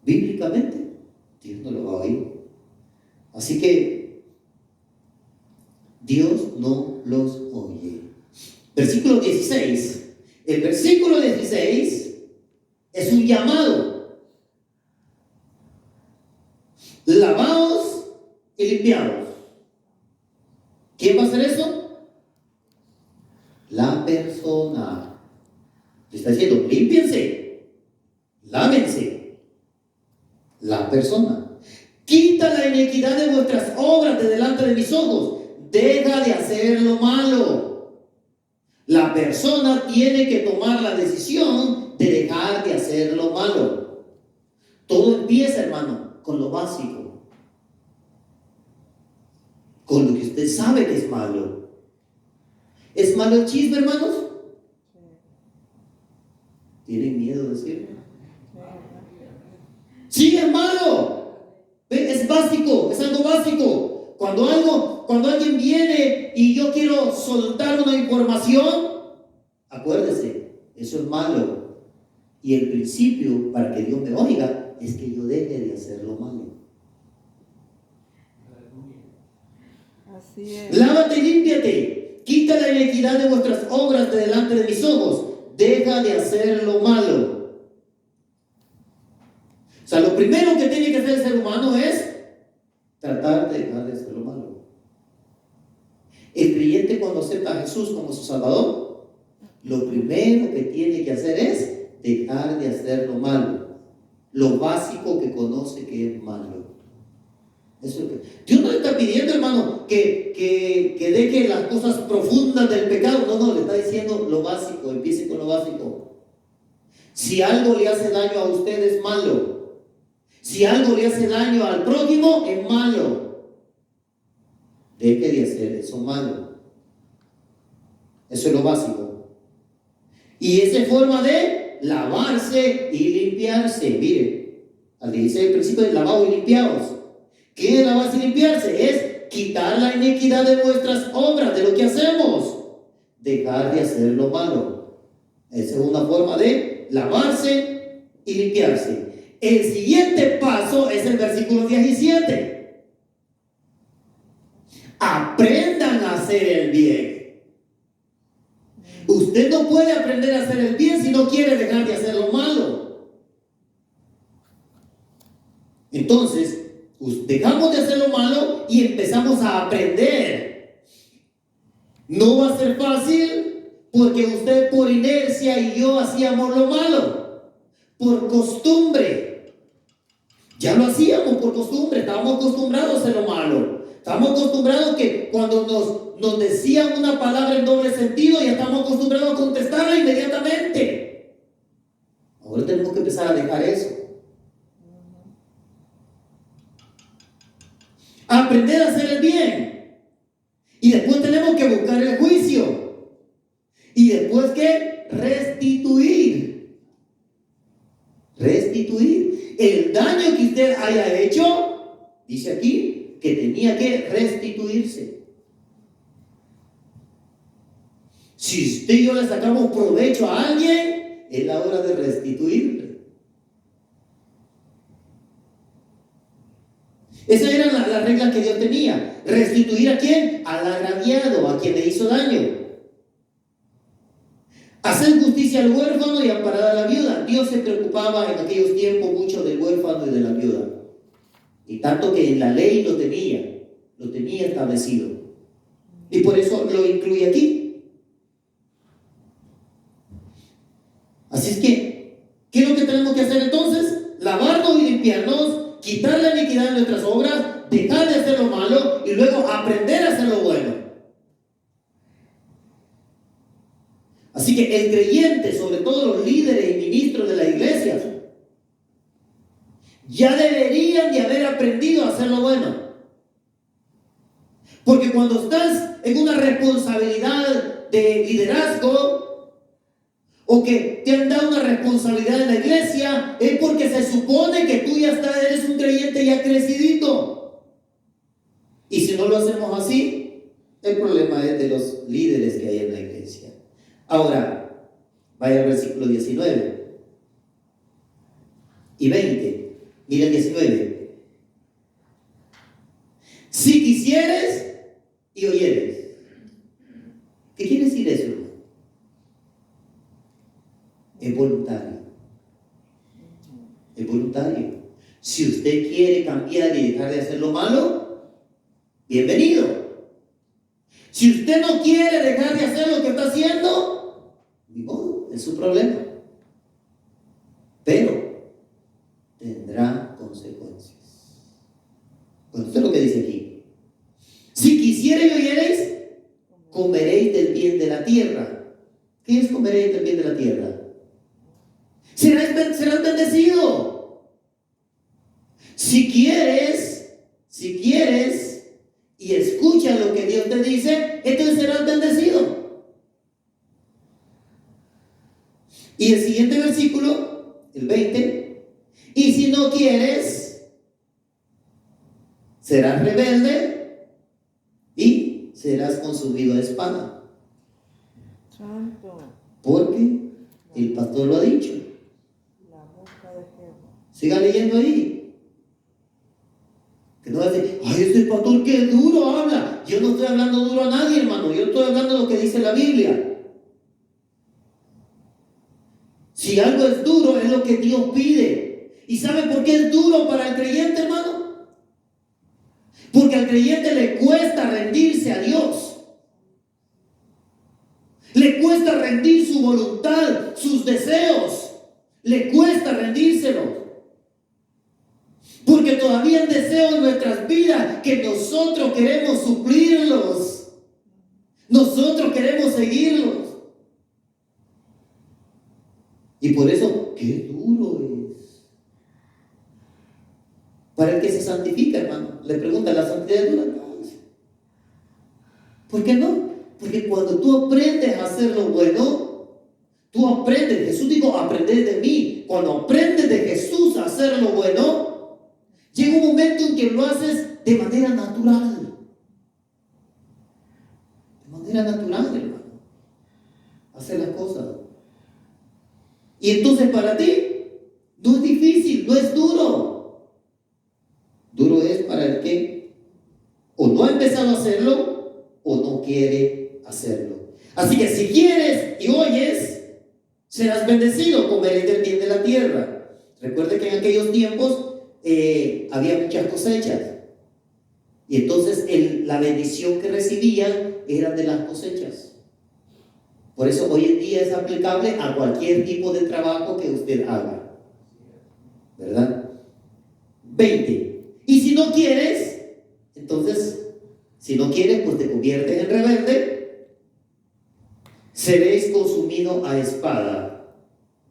Bíblicamente, Dios no lo va a oír. Así que Dios no los oye. Versículo 16. El versículo 16 es un llamado. Lavaos y limpiaos. ¿Quién va a hacer eso? La persona. Le está diciendo, límpiense, lávense. La persona. Quita la iniquidad de vuestras obras de delante de mis ojos. Deja de hacer lo malo. La persona tiene que tomar la decisión de dejar de hacer lo malo. Todo empieza, hermano, con lo básico. Con lo que usted sabe que es malo. ¿Es malo el chisme, hermanos? ¿Tienen miedo de decirlo? Sí, es malo. Es básico, es algo básico. Cuando alguien viene y yo quiero soltar una información, acuérdese, eso es malo. Y el principio para que Dios me oiga es que yo deje de hacer lo malo. Así es. Lávate y límpiate. Quita la iniquidad de vuestras obras de delante de mis ojos. Deja de hacer lo malo. O sea, lo primero que tiene que hacer el ser humano es tratar de dejar de hacer lo malo. El creyente, cuando acepta a Jesús como su Salvador, lo primero que tiene que hacer es dejar de hacer lo malo. Lo básico que conoce que es malo. Eso es que Dios no le está pidiendo, hermano, que deje las cosas profundas del pecado. No, le está diciendo lo básico. Empiece con lo básico. Si algo le hace daño a usted, es malo. Si algo le hace daño al prójimo, es malo. Deje de hacer eso malo. Eso es lo básico. Y esa es forma de lavarse y limpiarse. Mire, al dice el principio de lavado y limpiados. ¿Qué es lavarse y limpiarse? Es quitar la iniquidad de vuestras obras, de lo que hacemos. Dejar de hacer lo malo. Esa es una forma de lavarse y limpiarse. El siguiente paso es el versículo 17. Aprendan a hacer el bien. Usted no puede aprender a hacer el bien si no quiere dejar de hacer lo malo. Entonces, dejamos de hacer lo malo y empezamos a aprender. No va a ser fácil porque usted por inercia y yo hacíamos lo malo. Por costumbre. Ya lo hacíamos por costumbre, estábamos acostumbrados a hacer lo malo. Estamos acostumbrados que cuando nos decían una palabra en doble sentido, ya estamos acostumbrados a contestarla inmediatamente. Ahora tenemos que empezar a dejar eso. Aprender a hacer el bien. Y después tenemos que buscar el juicio. Y después ¿qué? Restituir. Restituir. El daño que usted haya hecho, dice aquí, que tenía que restituirse. Si usted y yo le sacamos provecho a alguien, es la hora de restituirle. Esas eran las reglas que Dios tenía. ¿Restituir a quién? Al agraviado, a quien le hizo daño. Hacer justicia al huérfano y amparar a la viuda. Dios se preocupaba en aquellos tiempos mucho del huérfano y de la viuda. Y tanto que en la ley lo tenía establecido. Y por eso lo incluye aquí. Así es que, ¿qué es lo que tenemos que hacer entonces? Lavarnos y limpiarnos, quitar la iniquidad de nuestras obras, dejar de hacer lo malo y luego aprender a hacer lo bueno. Así que el creyente, sobre todo los líderes y ministros de la iglesia, ya deberían de haber aprendido a hacer lo bueno. Porque cuando estás en una responsabilidad de liderazgo o que te han dado una responsabilidad en la iglesia, es porque se supone que tú ya eres un creyente ya crecidito. Y si no lo hacemos así, el problema es de los líderes que hay en la iglesia. Ahora, vaya al versículo 19 y 20. Mira el 19. Si quisieres y oyeres. ¿Qué quiere decir eso, hermano? Es voluntario. Es voluntario. Si usted quiere cambiar y dejar de hacer lo malo, bienvenido. Si usted no quiere dejar de hacer lo que está haciendo, ni modo, es su problema. Pero tendrá consecuencias. Bueno, esto es lo que dice aquí. Si quisierais y oyereis, comeréis del bien de la tierra. ¿Qué es comeréis del bien de la tierra? Serás bendecido. Si quieres y escuchas lo que Dios te dice, entonces serás bendecido. Y el siguiente versículo, el 20, y si no quieres, serás rebelde y serás consumido a espada. Santo. Porque el pastor lo ha dicho. La boca de Jehová. Siga leyendo ahí. Que no va a decir, ay, este pastor qué duro habla. Yo no estoy hablando duro a nadie, hermano. Yo estoy hablando de lo que dice la Biblia. Si algo es duro, es lo que Dios pide. ¿Y sabe por qué es duro para el creyente, hermano? Porque al creyente le cuesta rendirse a Dios. Le cuesta rendir su voluntad, sus deseos. Le cuesta rendírselo. Porque todavía hay deseos en nuestras vidas que nosotros queremos suplirlos. Nosotros queremos seguirlos. Y por eso, qué duro es. Para el que se santifica, hermano, le pregunta, ¿la santidad es dura? No. ¿Por qué no? Porque cuando tú aprendes a hacer lo bueno, tú aprendes. Jesús dijo, aprended de mí. Cuando aprendes de Jesús a hacer lo bueno, llega un momento en que lo haces de manera natural. De manera natural, hermano. Hacer las cosas. Y entonces para ti, no es difícil, no es duro. Duro es para el que o no ha empezado a hacerlo o no quiere hacerlo. Así que si quieres y oyes, serás bendecido, comeréis del bien de la tierra. Recuerde que en aquellos tiempos había muchas cosechas. Y entonces la bendición que recibían era de las cosechas. Por eso hoy en día es aplicable a cualquier tipo de trabajo que usted haga. ¿Verdad? 20. Y si no quieres, entonces Si no quieres, pues te conviertes en rebelde. Seréis consumidos a espada,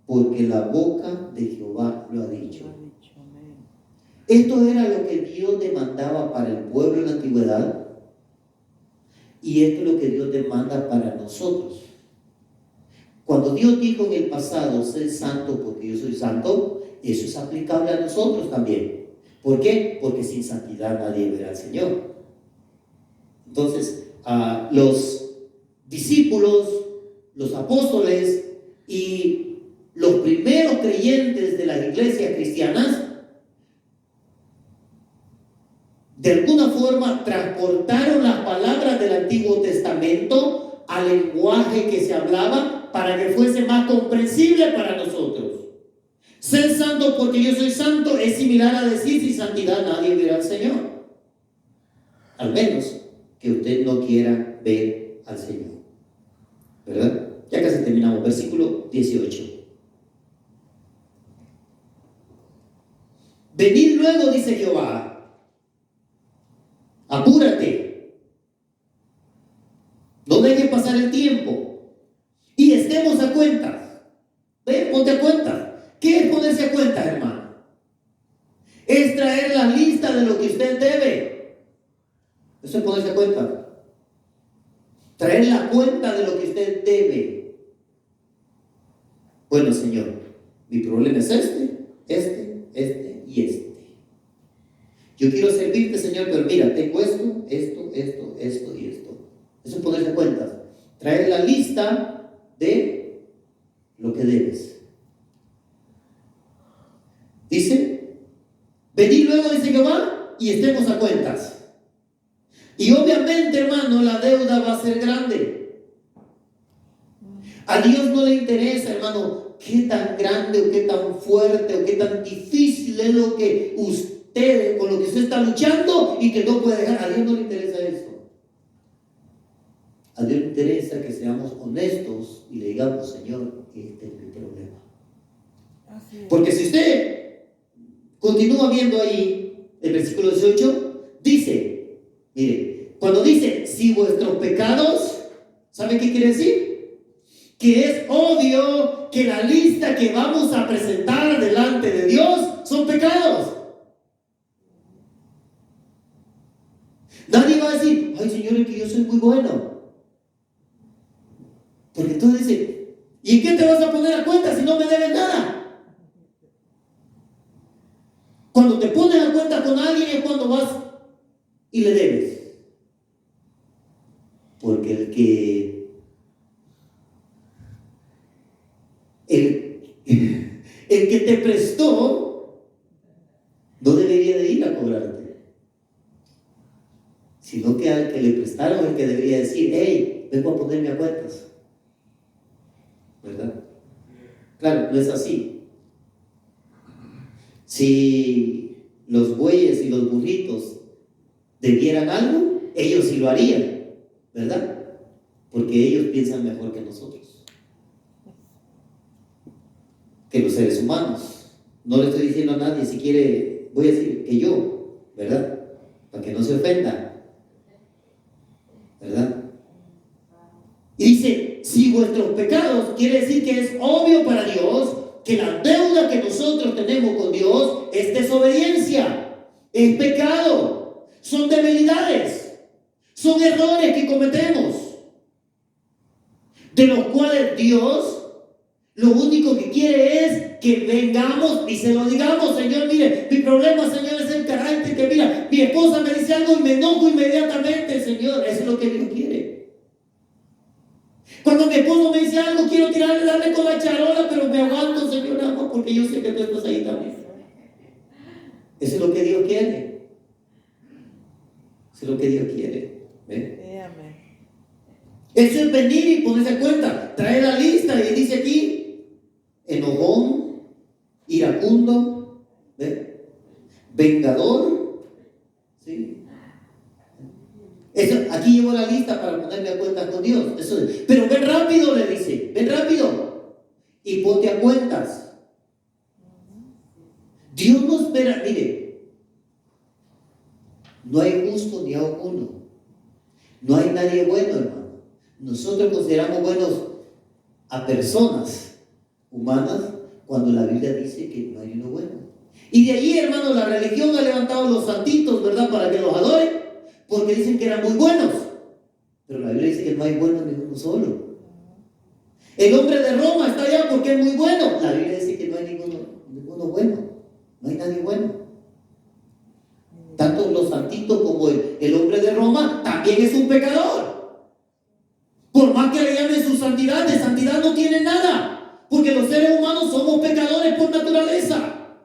porque la boca de Jehová lo ha dicho. Esto era lo que Dios demandaba para el pueblo en la antigüedad, y esto es lo que Dios demanda para nosotros. Cuando Dios dijo en el pasado, sé santo porque yo soy santo, eso es aplicable a nosotros también. ¿Por qué? Porque sin santidad nadie verá al Señor. Entonces, los discípulos, los apóstoles y los primeros creyentes de las iglesias cristianas, de alguna forma transportaron las palabras del Antiguo Testamento al lenguaje que se hablaba para que fuese más comprensible para nosotros. Ser santo porque yo soy santo es similar a decir sin santidad nadie verá al Señor. Al menos que usted no quiera ver al Señor. ¿Verdad? Ya casi terminamos. Versículo 18. Venid luego, dice Jehová. Apúrate. No dejes pasar el tiempo. Y estemos a cuentas. ¿Ve? Ponte a cuentas. ¿Qué es ponerse a cuentas, hermano? Es traer la lista de lo que usted debe. Eso es ponerse a cuentas. Traer la cuenta de lo que usted debe. Bueno, Señor, mi problema es este y este. Yo quiero servirte, Señor, pero mira, tengo esto y esto. Eso es ponerse a cuentas. Traer la lista de lo que debes. Dice, venid luego, dice Jehová, y estemos a cuentas. Y obviamente, hermano, la deuda va a ser grande. A Dios no le interesa, hermano, qué tan grande o qué tan fuerte o qué tan difícil es lo que con lo que usted está luchando y que no puede dejar. A Dios no le interesa esto. A Dios le interesa que seamos honestos y le digamos, Señor, este es mi problema. Porque si usted continúa viendo ahí el versículo 18, dice, mire, cuando dice, si vuestros pecados, ¿sabe qué quiere decir? Que es obvio que la lista que vamos a presentar delante de Dios son pecados. Nadie va a decir, ay, Señor, es que yo soy muy bueno. Porque entonces dice, ¿y en qué te vas a poner a cuenta si no me debes nada? Cuando te pones a cuenta con alguien es cuando vas y le debes. Porque el que te prestó no debería de ir a cobrarte, sino que al que le prestaron el que debería decir, hey, vengo a ponerme a cuentas. ¿Verdad? Claro, no es así. Si los bueyes y los burritos debieran algo, ellos sí lo harían, ¿verdad? Porque ellos piensan mejor que nosotros, que los seres humanos. No le estoy diciendo a nadie, si quiere, voy a decir que yo, ¿verdad? Para que no se ofenda, ¿verdad? Y dice, si vuestros pecados, quiere decir que es obvio para Dios que la deuda que nosotros tenemos con Dios es desobediencia, es pecado, son debilidades, son errores que cometemos, de los cuales Dios lo único que quiere es que vengamos y se lo digamos, Señor, mire, mi problema, Señor, es el carácter que, mira, mi esposa me dice algo y me enojo inmediatamente, Señor, eso es lo que Dios quiere. Cuando mi esposo me dice algo, quiero darle con la charola, pero me aguanto, Señor, nada más porque yo sé que tú estás ahí también. Eso es lo que Dios quiere. Eso es lo que Dios quiere. ¿Ven? Eso es venir y ponerse a cuenta. Traer la lista y dice aquí, enojón, iracundo, ¿ven? Vengador. ¿Sí? Eso, aquí llevo la lista para ponerme a cuentas con Dios. Eso es. Pero ven rápido, le dice, ven rápido y ponte a cuentas. Dios no espera, mire, no hay justo ni a uno. No hay nadie bueno, hermano. Nosotros consideramos buenos a personas humanas cuando la Biblia dice que no hay uno bueno. Y de allí, hermano, la religión ha levantado los santitos, ¿verdad? Para que los adoren, porque dicen que eran muy buenos. Pero la Biblia dice que no hay bueno ni uno solo. El hombre de Roma está allá porque es muy bueno. La Biblia dice que no hay ninguno bueno. No hay nadie bueno. Tanto los santitos como el hombre de Roma también es un pecador. Por más que le llamen su santidad, de santidad no tiene nada. Porque los seres humanos somos pecadores por naturaleza.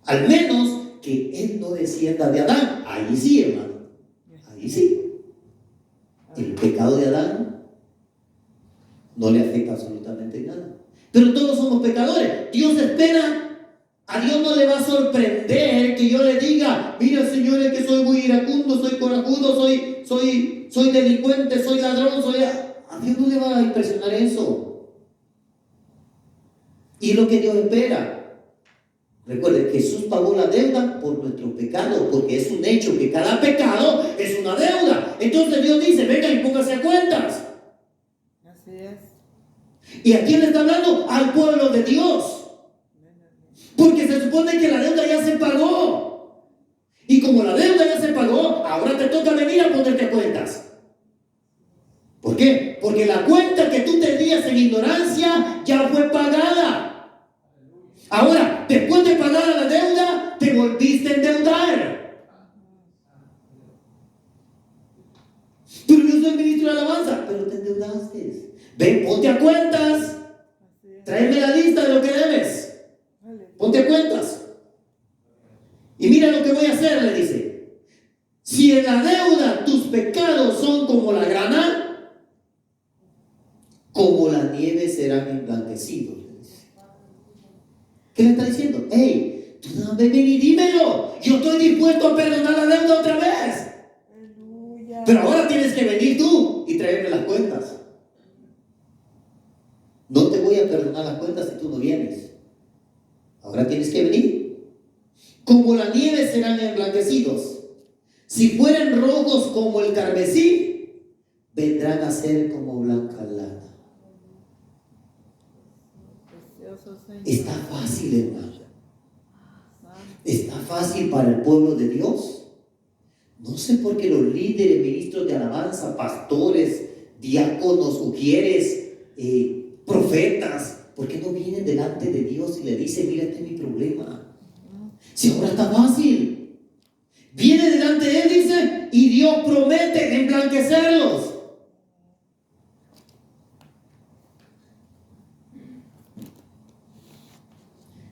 Al menos que él no descienda de Adán. Ahí sí, hermano. Ahí sí. El pecado de Adán no le afecta absolutamente nada. Pero todos somos pecadores. Dios espera. A Dios no le va a sorprender que yo le diga: mira, señores, que soy muy iracundo, soy corajudo, soy delincuente, soy ladrón, A Dios no le va a impresionar eso. Y es lo que Dios espera. Recuerde, Jesús pagó la deuda por nuestro pecado, porque es un hecho que cada pecado es una deuda. Entonces Dios dice: venga y póngase a cuentas. Así es. ¿Y a quién le está hablando? Al pueblo de Dios. Porque se supone que la deuda ya se pagó. Y como la deuda ya se pagó, ahora te toca venir a ponerte a cuentas. ¿Por qué? Porque la cuenta que tú tenías en ignorancia ya fue pagada. Ahora, después de pagar la deuda, te volviste a endeudar. Pero yo soy ministro de alabanza. Pero te endeudaste. Ven, ponte a cuentas. Tráeme la lista de lo que debes. Ponte a cuentas. Y mira lo que voy a hacer, le dice. Si en la deuda tus pecados son como la grana, como la nieve serán emblanquecidos. ¿Qué le está diciendo? Hey, tú dame, ven y dímelo. Yo estoy dispuesto a perdonar la deuda otra vez. Aleluya. Pero ahora tienes que venir tú y traerme las cuentas. No te voy a perdonar las cuentas si tú no vienes. Ahora tienes que venir. Como la nieve serán emblanquecidos. Si fueren rojos como el carmesí, vendrán a ser como blanca lana. Está fácil, hermano. Está fácil para el pueblo de Dios. No sé por qué los líderes, ministros de alabanza, pastores, diáconos, ujieres, profetas, ¿por qué no vienen delante de Dios y le dicen: mira, este es mi problema? Si ahora está fácil. Viene delante de Él, dice, y Dios promete emblanquecerlos.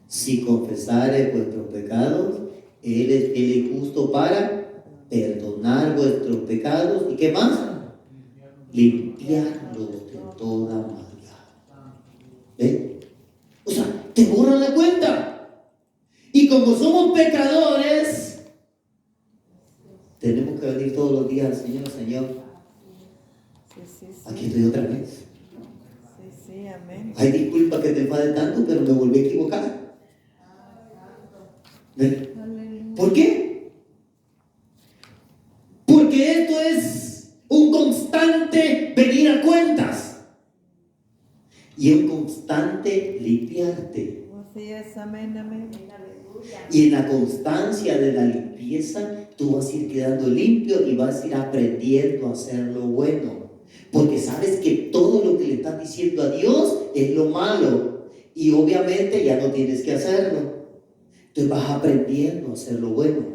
Si confesares vuestros pecados, Él es fiel y justo para perdonar vuestros pecados. ¿Y qué más? Limpiarlos de toda maldad. ¿Ven? O sea, te borran la cuenta. Y como somos pecadores, tenemos que venir todos los días al Señor. Señor, Sí. aquí estoy otra vez. Sí, amén. Ay, disculpa que te enfade tanto, pero me volví a equivocar. ¿Ven? ¿Por qué? Porque esto es un constante venir a cuentas y un constante limpiarte. Así es, amén. Y en la constancia de la limpieza, tú vas a ir quedando limpio y vas a ir aprendiendo a hacer lo bueno. Porque sabes que todo lo que le estás diciendo a Dios es lo malo. Y obviamente ya no tienes que hacerlo. Entonces vas aprendiendo a hacer lo bueno.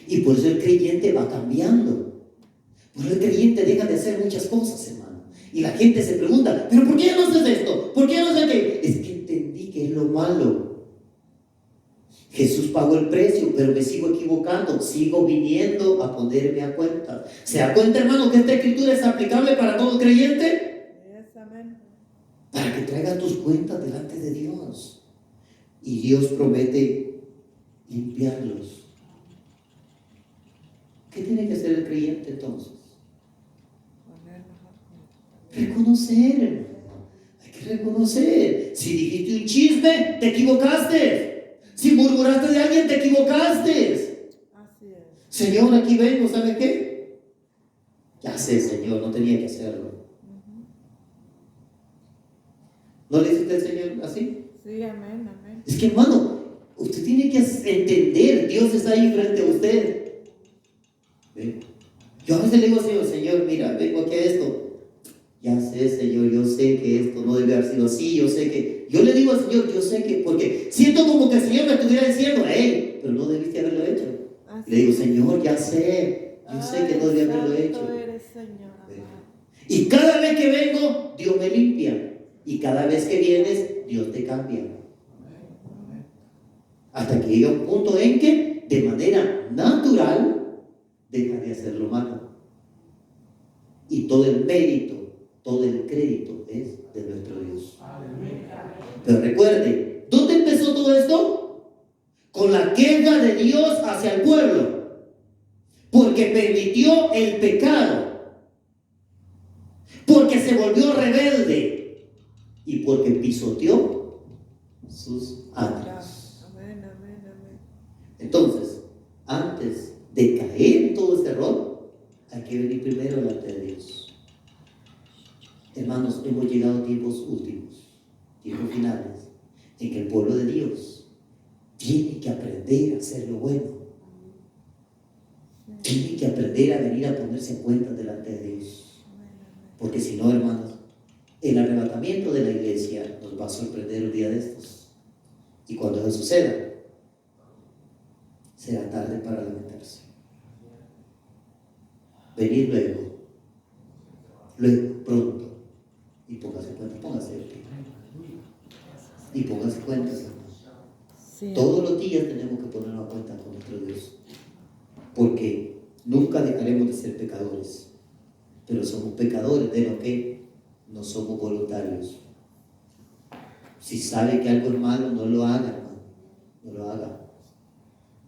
Y por eso el creyente va cambiando. Por eso el creyente deja de hacer muchas cosas, hermano. Y la gente se pregunta: ¿pero por qué no haces esto? ¿Por qué no haces aquello? Es que entendí que es lo malo. Jesús pagó el precio, pero me sigo equivocando. Sigo viniendo a ponerme a cuenta. ¿Se da cuenta, hermano, que esta escritura es aplicable para todo creyente? Yes, amén. Para que traigas tus cuentas delante de Dios. Y Dios promete limpiarlos. ¿Qué tiene que hacer el creyente entonces? Reconocer, hermano. Hay que reconocer. Si dijiste un chisme, te equivocaste. Si murmuraste de alguien, te equivocaste. Así es. Señor, aquí vengo, ¿sabe qué? Ya sé, Señor, no tenía que hacerlo. ¿No le dice usted, Señor, así? Sí, amén, amén. Es que, hermano, usted tiene que entender, Dios está ahí frente a usted. ¿Ve? Yo a veces le digo, Señor, mira, vengo aquí a esto. Ya sé, Señor, yo sé que esto no debe haber sido así, yo sé que... Yo le digo al Señor, yo sé que... Porque siento como que el Señor me estuviera diciendo, hey, pero no debiste haberlo hecho. Así Le digo, es. Señor, ya sé, yo sé que no debía haberlo hecho. Santo eres, Señor, amado. Y cada vez que vengo, Dios me limpia. Y cada vez que vienes, Dios te cambia. Hasta que llega un punto en que, de manera natural, deja de hacer lo malo. Y todo el mérito, todo el crédito es de nuestro Dios. Pero recuerde, ¿dónde empezó todo esto? Con la queja de Dios hacia el pueblo. Porque permitió el pecado. Porque se volvió rebelde. Y porque pisoteó sus atrios. Amén, amén, amén. Entonces, antes de caer en todo este error, hay que venir primero delante de Dios. Hermanos, hemos llegado a tiempos últimos, tiempos finales, en que el pueblo de Dios tiene que aprender a hacer lo bueno. Tiene que aprender a venir a ponerse en cuenta delante de Dios. Porque si no, hermanos, el arrebatamiento de la iglesia nos va a sorprender un día de estos. Y cuando eso suceda, será tarde para lamentarse. Venid luego, pronto. Y póngase de pie. Y póngase cuenta, hermanos. Sí. Todos los días tenemos que ponernos a cuenta con nuestro Dios. Porque nunca dejaremos de ser pecadores. Pero somos pecadores de lo que no somos voluntarios. Si sabe que algo es malo, no lo haga, hermano. No lo haga.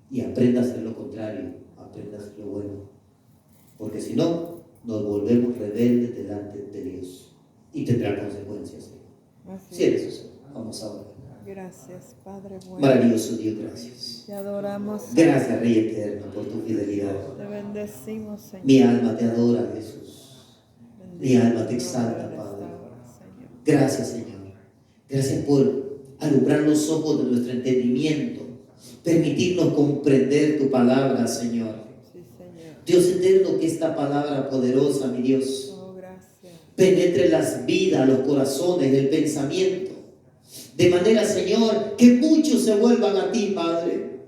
Y aprenda a hacer lo contrario. Aprenda a hacer lo bueno. Porque si no, nos volvemos rebeldes delante de Dios. Y tendrá consecuencias. Cierre sus ojos. Vamos a orar. Gracias, Padre bueno. Maravilloso Dios, gracias. Te adoramos. Gracias, Rey eterno, por tu fidelidad. Te bendecimos, Señor. Mi alma te adora, Jesús. Mi alma te Bendito exalta, en esta Padre. hora, Señor. Gracias, Señor. Gracias por alumbrar los ojos de nuestro entendimiento. Permitirnos comprender tu palabra, Señor. Sí, Señor. Dios eterno, que esta palabra poderosa, mi Dios, Oh, gracias. penetre las vidas, los corazones, el pensamiento. De manera, Señor, que muchos se vuelvan a ti, Padre.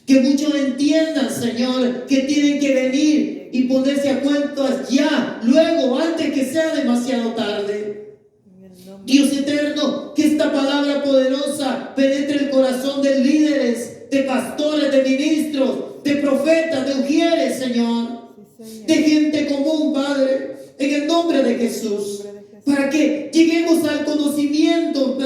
Que muchos entiendan, Señor, que tienen que venir y ponerse a cuentas ya, luego, antes que sea demasiado tarde. En el nombre Dios eterno, que esta palabra poderosa penetre el corazón de líderes, de pastores, de ministros, de profetas, de ujieres, Señor. Sí, Señor. De gente común, Padre, en el nombre de Jesús. Para que lleguemos al conocimiento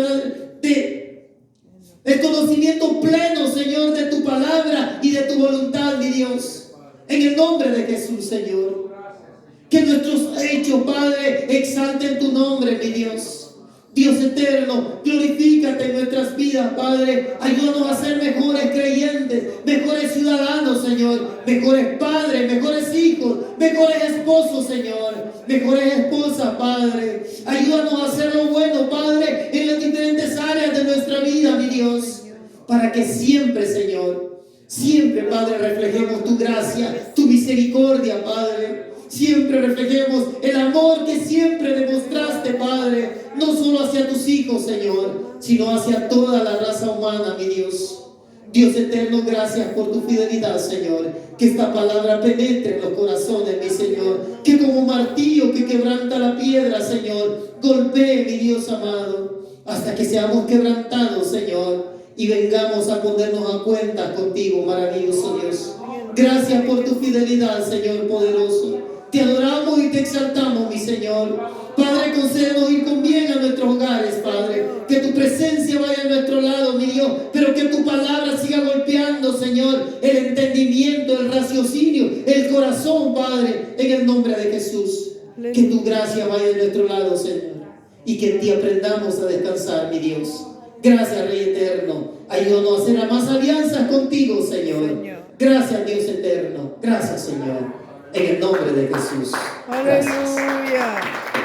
el conocimiento pleno, Señor, de tu palabra y de tu voluntad, mi Dios. En el nombre de Jesús, Señor. Que nuestros hechos, Padre, exalten tu nombre, mi Dios. Dios eterno, glorifícate en nuestras vidas, Padre. Ayúdanos a ser mejores creyentes, mejores ciudadanos, Señor. Mejores padres, mejores hijos, mejores esposos, Señor. Mejores esposas, Padre. Ayúdanos a hacer lo bueno, Padre, en las diferentes áreas de nuestra vida, mi Dios. Para que siempre, Señor, siempre, Padre, reflejemos tu gracia, tu misericordia, Padre. Siempre reflejemos el amor que siempre demostraste, Padre, no solo hacia tus hijos, Señor, sino hacia toda la raza humana, mi Dios. Dios eterno, gracias por tu fidelidad, Señor. Que esta palabra penetre en los corazones, mi Señor. Que como martillo que quebranta la piedra, Señor, golpee, mi Dios amado, hasta que seamos quebrantados, Señor, y vengamos a ponernos a cuenta contigo, maravilloso Dios. Gracias por tu fidelidad, Señor poderoso. Te adoramos y te exaltamos, mi Señor. Padre, concédenos ir con bien a nuestros hogares, Padre. Que tu presencia vaya a nuestro lado, mi Dios. Pero que tu palabra siga golpeando, Señor, el entendimiento, el raciocinio, el corazón, Padre, en el nombre de Jesús. Que tu gracia vaya a nuestro lado, Señor. Y que en ti aprendamos a descansar, mi Dios. Gracias, Rey eterno. Ayúdanos a hacer más alianzas contigo, Señor. Gracias, Dios eterno. Gracias, Señor. En el nombre de Jesús. casas. Aleluya.